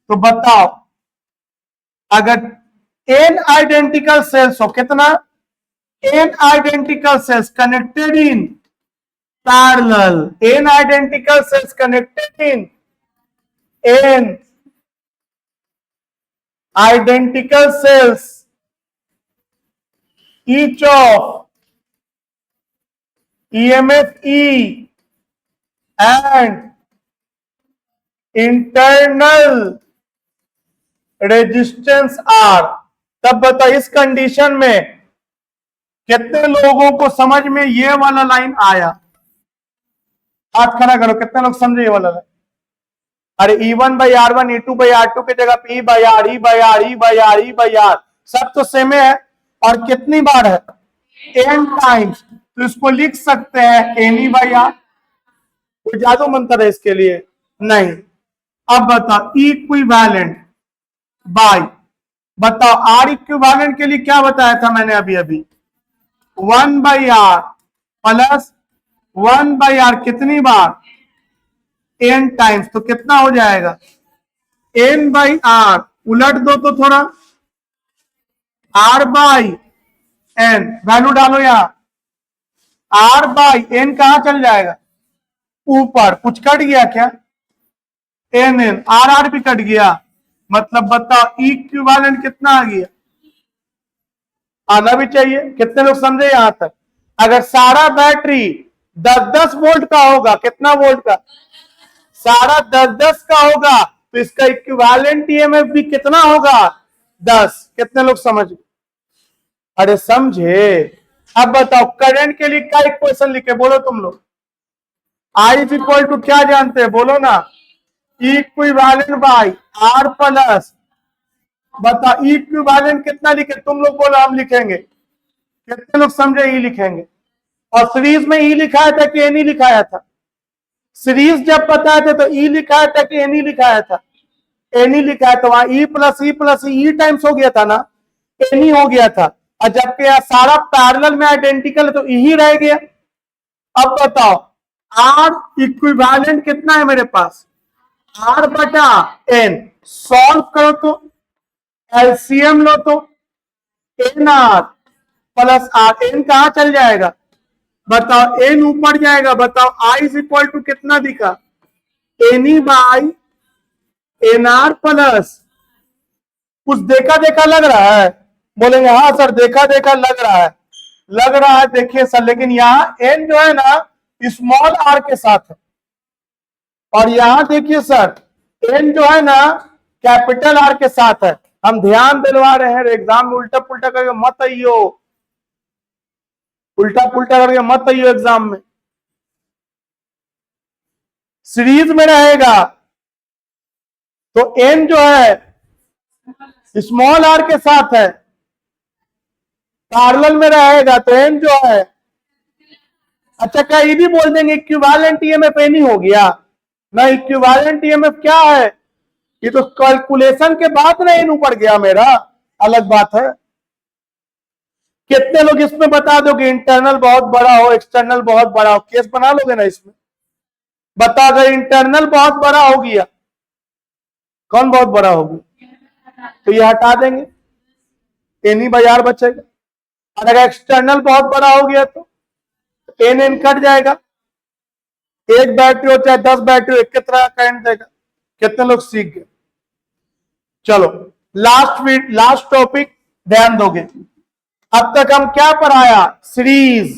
तो बताओ, अगर n आइडेंटिकल सेल्स हो, कितना? n identical sales connected in parallel, n identical cells connected in n identical cells, each of EMF E and internal resistance R। तब बताओ इस कंडीशन में कितने लोगों को समझ में ये वाला लाइन आया? हाथ खड़ा करो, कितने लोग समझे ये वाला लाइन? अरे E1 by R1 E2 by R2 की जगह P by R, E by R, E by R, E by R, सब तो सेम है। और कितनी बार है? n times. तो इसको लिख सकते हैं Ne बाई R। कोई जादू मंत्र है इसके लिए? नहीं। अब बताओ इक्विवेलेंट बाई, बताओ R इक्विवेलेंट के लिए क्या बताया था मैंने अभी? 1 बाई R प्लस 1/r कितनी बार, n टाइम्स, तो कितना हो जाएगा n/r, उलट दो तो थोड़ा, r/n, वैल्यू डालो यहां, r/n कहां चल जाएगा, ऊपर, कुछ कट गया क्या, n r भी कट गया, मतलब बताओ इक्विवेलेंट कितना आ गया, आना भी चाहिए। कितने लोग समझे यहां तक। अगर सारा बैटरी 10-10 वोल्ट का होगा, कितना वोल्ट का, सारा 10-10 का होगा, तो इसका इक्विवेलेंट ईएमएफ भी कितना होगा, 10। कितने लोग समझ, अरे समझे। अब बताओ करंट के लिए क्या इक्वेशन लिखे, बोलो तुम लोग, आई इज इक्वल टू क्या जानते हैं, बोलो ना, इक्विवेलेंट बाई आर प्लस, बता इक्विवेलेंट कितना लिखे, तुम लोग बोलो, हम लिखेंगे, कितने लोग समझे, ई लिखेंगे। और सीरीज में ई लिखाया था कि एन ई लिखाया था, सीरीज जब बताए थे तो ई लिखाया था कि एन ई लिखाया था, एन ई लिखाया था, वहां ई प्लस ई टाइम्स हो गया था ना, एन ई हो गया था। और जबकि यह सारा पैरेलल में आइडेंटिकल है तो ई ही रह गया। अब बताओ आर इक्विवेलेंट कितना है मेरे पास, r/n, सॉल्व करो तो एलसीएम लो तो nr प्लस r, n कहां चल जाएगा, बताओ n ऊपर जाएगा, बताओ i इज इक्वल टू कितना दिखा, एन बाई nr प्लस, कुछ देखा देखा लग रहा है, बोलेंगे हाँ सर देखा देखा लग रहा है, लग रहा है, देखिए सर, लेकिन यहां n जो है ना स्मॉल r के साथ है, और यहां देखिए सर n जो है ना कैपिटल R के साथ है। हम ध्यान दिलवा रहे हैं, एग्जाम में उल्टा पुल्टा करके मत आइयो, उल्टा पुल्टा करके मत आइयो एग्जाम में। सीरीज में रहेगा तो n जो है स्मॉल r के साथ है, पैरेलल में रहेगा तो n जो है, अच्छा क्या ये भी बोल देंगे इक्विवेलेंट ईएमएफ एन ही हो गया ना, इक्विवेलेंट ईएमएफ क्या है, ये तो कैलकुलेशन के बाद ना एन ऊपर गया मेरा, अलग बात है। कितने लोग इसमें बता दो कि इंटरनल बहुत बड़ा हो एक्सटर्नल बहुत बड़ा हो, केस बना लोगे ना इसमें, बता, अगर इंटरनल बहुत बड़ा हो गया, कौन बहुत बड़ा हो गया, तो ये हटा देंगे, एन ही बाजार बचेगा। और अगर एक्सटर्नल बहुत बड़ा हो गया तो एन एन कट जाएगा, एक बैटरी हो चाहे 10 बैटरी हो, एक की तरह करंट देगा। कितने लोग सीख गए। चलो लास्ट टॉपिक ध्यान दोगे। अब तक हम क्या पढ़ाया, सीरीज,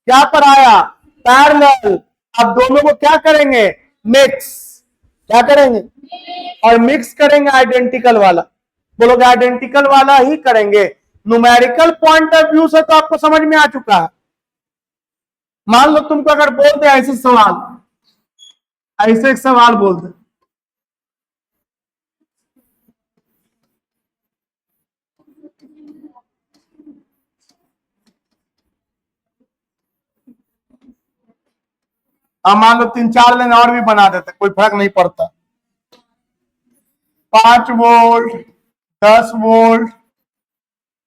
क्या पढ़ाया, पैरेलल। अब दोनों को क्या करेंगे, मिक्स, क्या करेंगे, और मिक्स करेंगे आइडेंटिकल वाला, बोलोगे आइडेंटिकल वाला ही करेंगे। न्यूमेरिकल पॉइंट ऑफ व्यू से तो आपको समझ में आ चुका है। मान लो तुमको अगर बोल दे ऐसे सवाल, ऐसे एक सवाल बोल दे, अब मान लो 3-4 लाइन और भी बना देते, कोई फर्क नहीं पड़ता, 5 वोल्ट, 10 वोल्ट,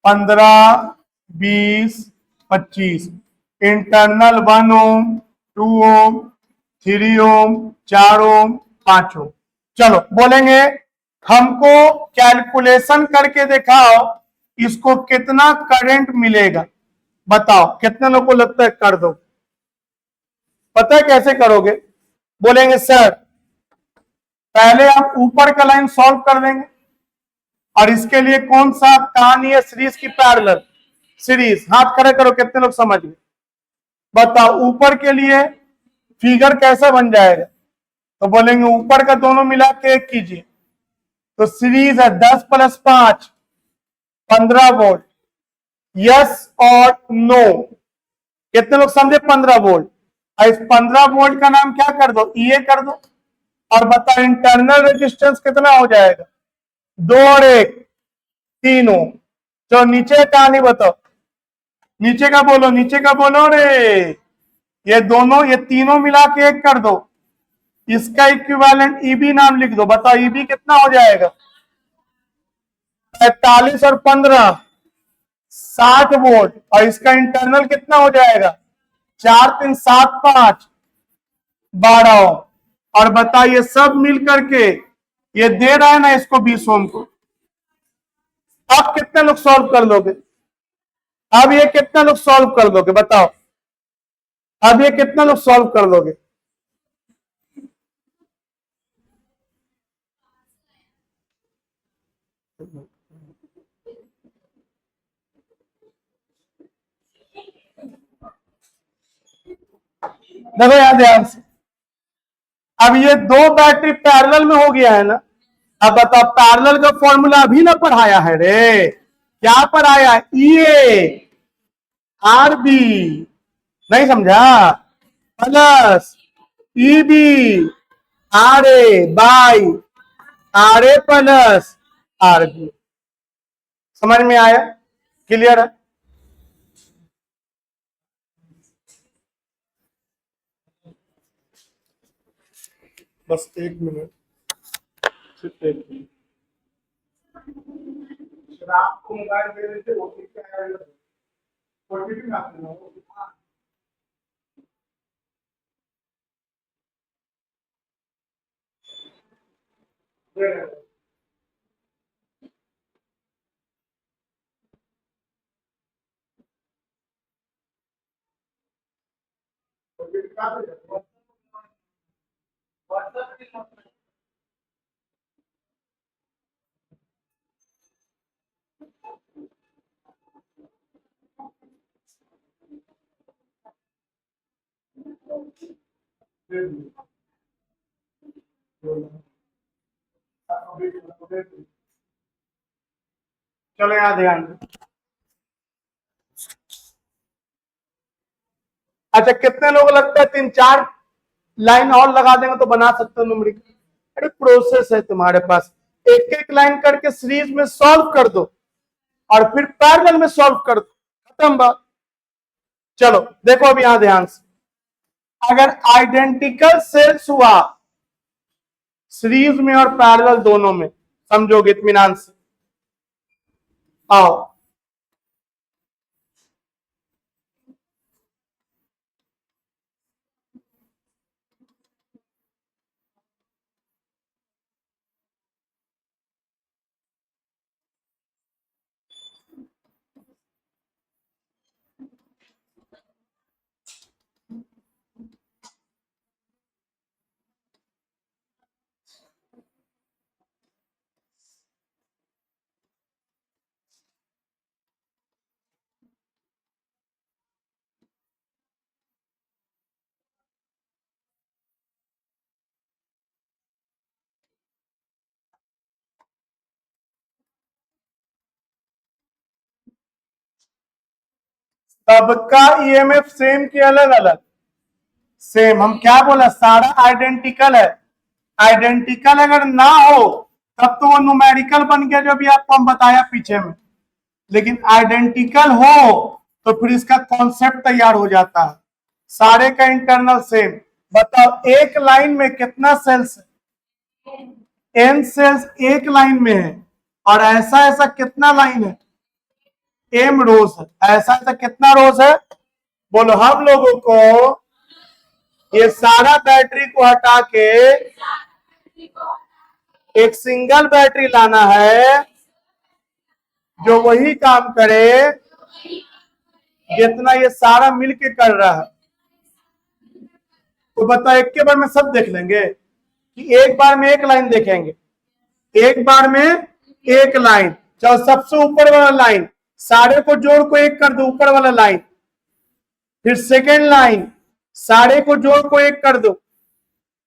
15, 20, 25, इंटरनल 1 ओम, 2 ओम, 3 ओम, 4 ओम, 5 ओम। चलो बोलेंगे हमको कैलकुलेशन करके दिखाओ इसको कितना करंट मिलेगा, बताओ। कितने लोग को लगता है कर दो, पता है कैसे करोगे, बोलेंगे सर पहले आप ऊपर का लाइन सॉल्व कर देंगे, और इसके लिए कौन सा कहानी है, सीरीज की पैरेलल, सीरीज, हाथ खड़े करो, कितने लोग समझ गए, बताओ ऊपर के लिए फिगर कैसा बन जाएगा, तो बोलेंगे ऊपर का दोनों मिला के एक कीजिए, तो सीरीज है 10 + 5 15 वोल्ट, यस और नो, कितने लोग समझे 15 वोल्ट, और इस 15 वोल्ट का नाम क्या कर दो, ये कर दो, और बताओ इंटरनल रेजिस्टेंस कितना हो जाएगा, 2 और 1 3 ओम। तो नीचे कहानी बताओ, नीचे का बोलो, नीचे का बोलो रे, ये दोनों ये तीनों मिला के एक कर दो, इसका इक्विवेलेंट ईबी नाम लिख दो, बताओ ईबी कितना हो जाएगा, 45 और 15 60 वोल्ट, और इसका इंटरनल कितना हो जाएगा 4 3 7 5 12 ओम। और बताइए सब मिल करके ये दे रहा है ना इसको 20 ओम को। अब कितने लोग सॉल्व कर लोगे? अब ये कितने लोग सॉल्व कर लोगे बताओ? अब ये कितने लोग सॉल्व कर लोगे? देखो यहां ध्यान से, अब ये दो बैटरी पैरेलल में हो गया है ना। अब बताओ पैरेलल का फॉर्मूला अभी ना पढ़ाया है रे, क्या पढ़ाया है? ई आर बी, नहीं समझा? Plus E B R A by R A plus R B. समझ में आया? क्लियर है? बस 1 मिनट, सिर्फ 1 मिनट। आपको मोबाइल दे देते ओटीपी ना चलो यहाँ ध्यान दो। अच्छा कितने लोग लगता है 3 4 लाइन और लगा देंगे तो बना सकते हो न्यूमेरिकल? अरे प्रोसेस है तुम्हारे पास, एक एक लाइन करके सीरीज में सॉल्व कर दो और फिर पैरेलल में सॉल्व कर दो, खत्म बात। चलो देखो अब यहां ध्यान से, अगर आइडेंटिकल सेल्स हुआ सीरीज में और पैरेलल दोनों में, समझोगे इत्मीनान से? आओ सबका ईएमएफ सेम के अलग अलग? सेम। हम क्या बोला, सारा आइडेंटिकल है। आइडेंटिकल अगर ना हो तब तो वो न्यूमेरिकल बन गया जो अभी आपको हम बताया पीछे में, लेकिन आइडेंटिकल हो तो फिर इसका कॉन्सेप्ट तैयार हो जाता है। सारे का इंटरनल सेम। बताओ एक लाइन में कितना सेल्स है? एन सेल्स एक लाइन में है, और ऐसा ऐसा कितना लाइन है? एम रोज है। ऐसा ऐसा कितना रोज है? बोलो। हम लोगों को ये सारा बैटरी को हटा के एक सिंगल बैटरी लाना है जो वही काम करे जितना ये सारा मिलके कर रहा है। तो बताओ एक के बार में सब देख लेंगे कि एक बार में एक लाइन देखेंगे? एक बार में एक लाइन। चलो सबसे ऊपर वाला लाइन सारे को जोड़ को एक कर दो, ऊपर वाला लाइन। फिर सेकेंड लाइन सारे को जोड़ को एक कर दो।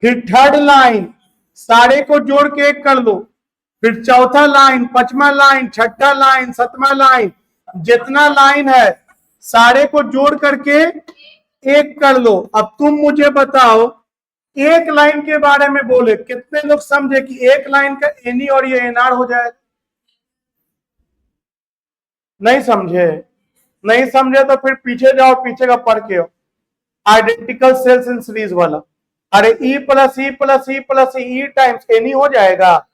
फिर थर्ड लाइन सारे को जोड़ के एक कर दो। फिर चौथा लाइन, पांचवा लाइन, छठा लाइन, सातवां लाइन, जितना लाइन है सारे को जोड़ करके एक कर लो। अब तुम मुझे बताओ एक लाइन के बारे में बोले कितने लोग समझे कि एक लाइन का एनी और ये एनआर हो जाएगा? नहीं समझे? नहीं समझे तो फिर पीछे जाओ, पीछे का पढ़ के हो, आइडेंटिकल सेल्स इन सीरीज वाला। अरे E plus E plus E plus E times any हो जाएगा,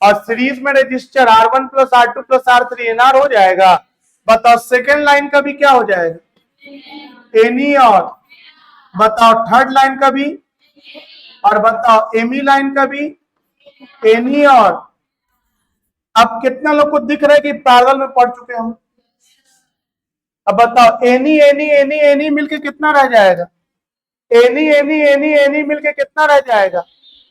और सीरीज में register R1 plus R2 plus R3 NR हो जाएगा। बताओ सेकेंड लाइन का भी क्या हो जाएगा? एनी। और बताओ थर्ड लाइन का भी, और बताओ एमी लाइन का भी, एनी। और अब कितना लोग को दिख रहा है कि पैरेलल में पढ़ चुके हम। अब बताओ एनी एनी एनी एनी मिलके कितना रह जाएगा? एनी एनी एनी एनी मिलके कितना रह जाएगा?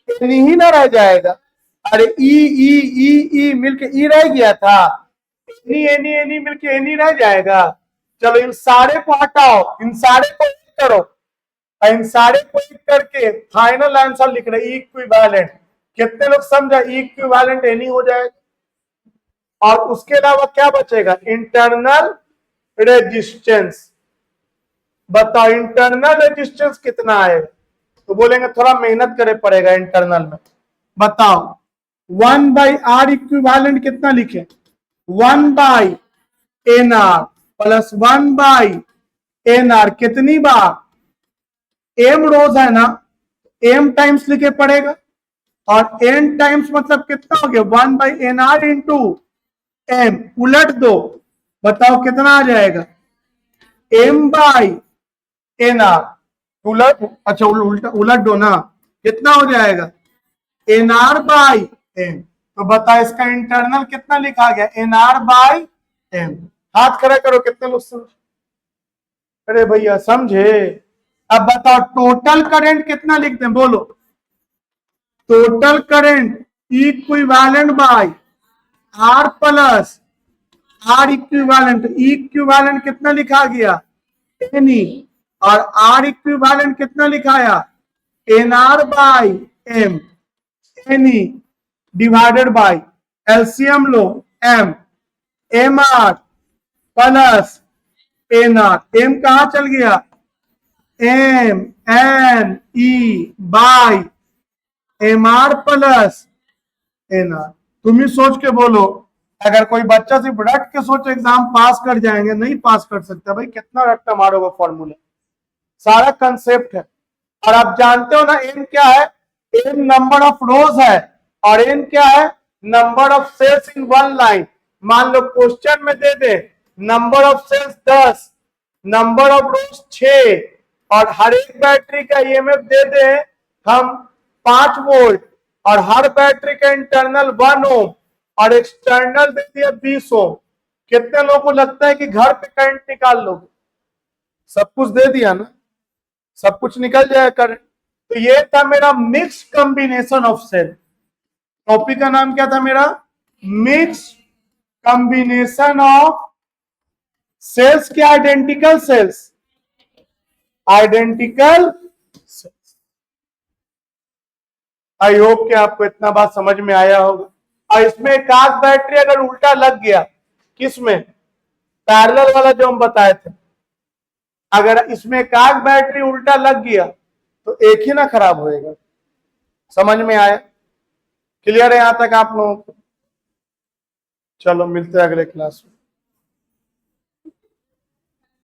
एनी ही ना रह जाएगा। अरे ई ई ई ई मिलके ई रह गया था, एनी एनी एनी मिलके एनी रह जाएगा। चलो इन सारे को हटाओ, इन सारे को करो, इन सारे को करके फाइनल आंसर लिख रहे इक्विवेलेंट। कितने लोग समझा? इक्विवेलेंट एनी हो जाएगा। और उसके अलावा क्या बचेगा? Internal resistance. बताओ इंटरनल रेजिस्टेंस कितना आएगा? तो बोलेंगे थोड़ा मेहनत करे पड़ेगा इंटरनल में। बताओ 1/r इक्विवेलेंट कितना लिखे? 1/nr प्लस 1/nr कितनी बार? m रोज है ना, m टाइम्स लिखे पड़ेगा। और n टाइम्स मतलब कितना हो गया? 1/nr into m। उलट दो, बताओ कितना आ जाएगा? m/nr। उलट, अच्छा उलट दो ना, कितना हो जाएगा? nr/m। तो बता इसका इंटरनल कितना लिखा गया? nr/m। हाथ खड़ा करो, कितने लोग समझ? अरे भैया समझे? अब बताओ टोटल करंट कितना लिखते हैं? बोलो total current equivalent by R plus R equivalent. Equivalent कितना लिखा गया? एनी। और आर इक्विवेलेंट कितना लिखाया? nr/m। N E divided by LCM लो, m। mr plus nr। m कहां चल गया? m n e by mr plus nr। तुम ही सोच के बोलो, अगर कोई बच्चा सिर्फ रट के सोचे एग्जाम पास कर जाएंगे, नहीं पास कर सकता भाई। कितना रट्टा मारोगे फॉर्मूले, सारा कंसेप्ट है। और आप जानते हो ना एम क्या है? एम नंबर ऑफ रोज है, और एन क्या है? Number of cells in one line. मान लो क्वेश्चन में दे दे number of cells 10, number of rows 6, और हर एक बैटरी का ईएमएफ दे दे हम 5 वोल्ट, और हर बैटरी का इंटरनल 1 ओम और एक्सटर्नल दे दिया 20 ओम। कितने लोगों को लगता है कि घर पे करंट निकाल लोगे? सब कुछ दे दिया ना, सब कुछ निकल जाएगा करंट। तो ये था मेरा mix combination of cell. Topic का नाम क्या था मेरा? Mix combination of cells. क्या? Identical cells, identical cells. I hope कि आपको इतना बात समझ में आया होगा। और इसमें एक आध बैटरी अगर उल्टा लग गया, किसमें? पैरेलल वाला जो हम बताए थे, अगर इसमें एक आध बैटरी उल्टा लग गया तो एक ही ना खराब होएगा। समझ में आया? क्लियर है यहां तक आप लोगों को? चलो मिलते हैं अगले क्लास में।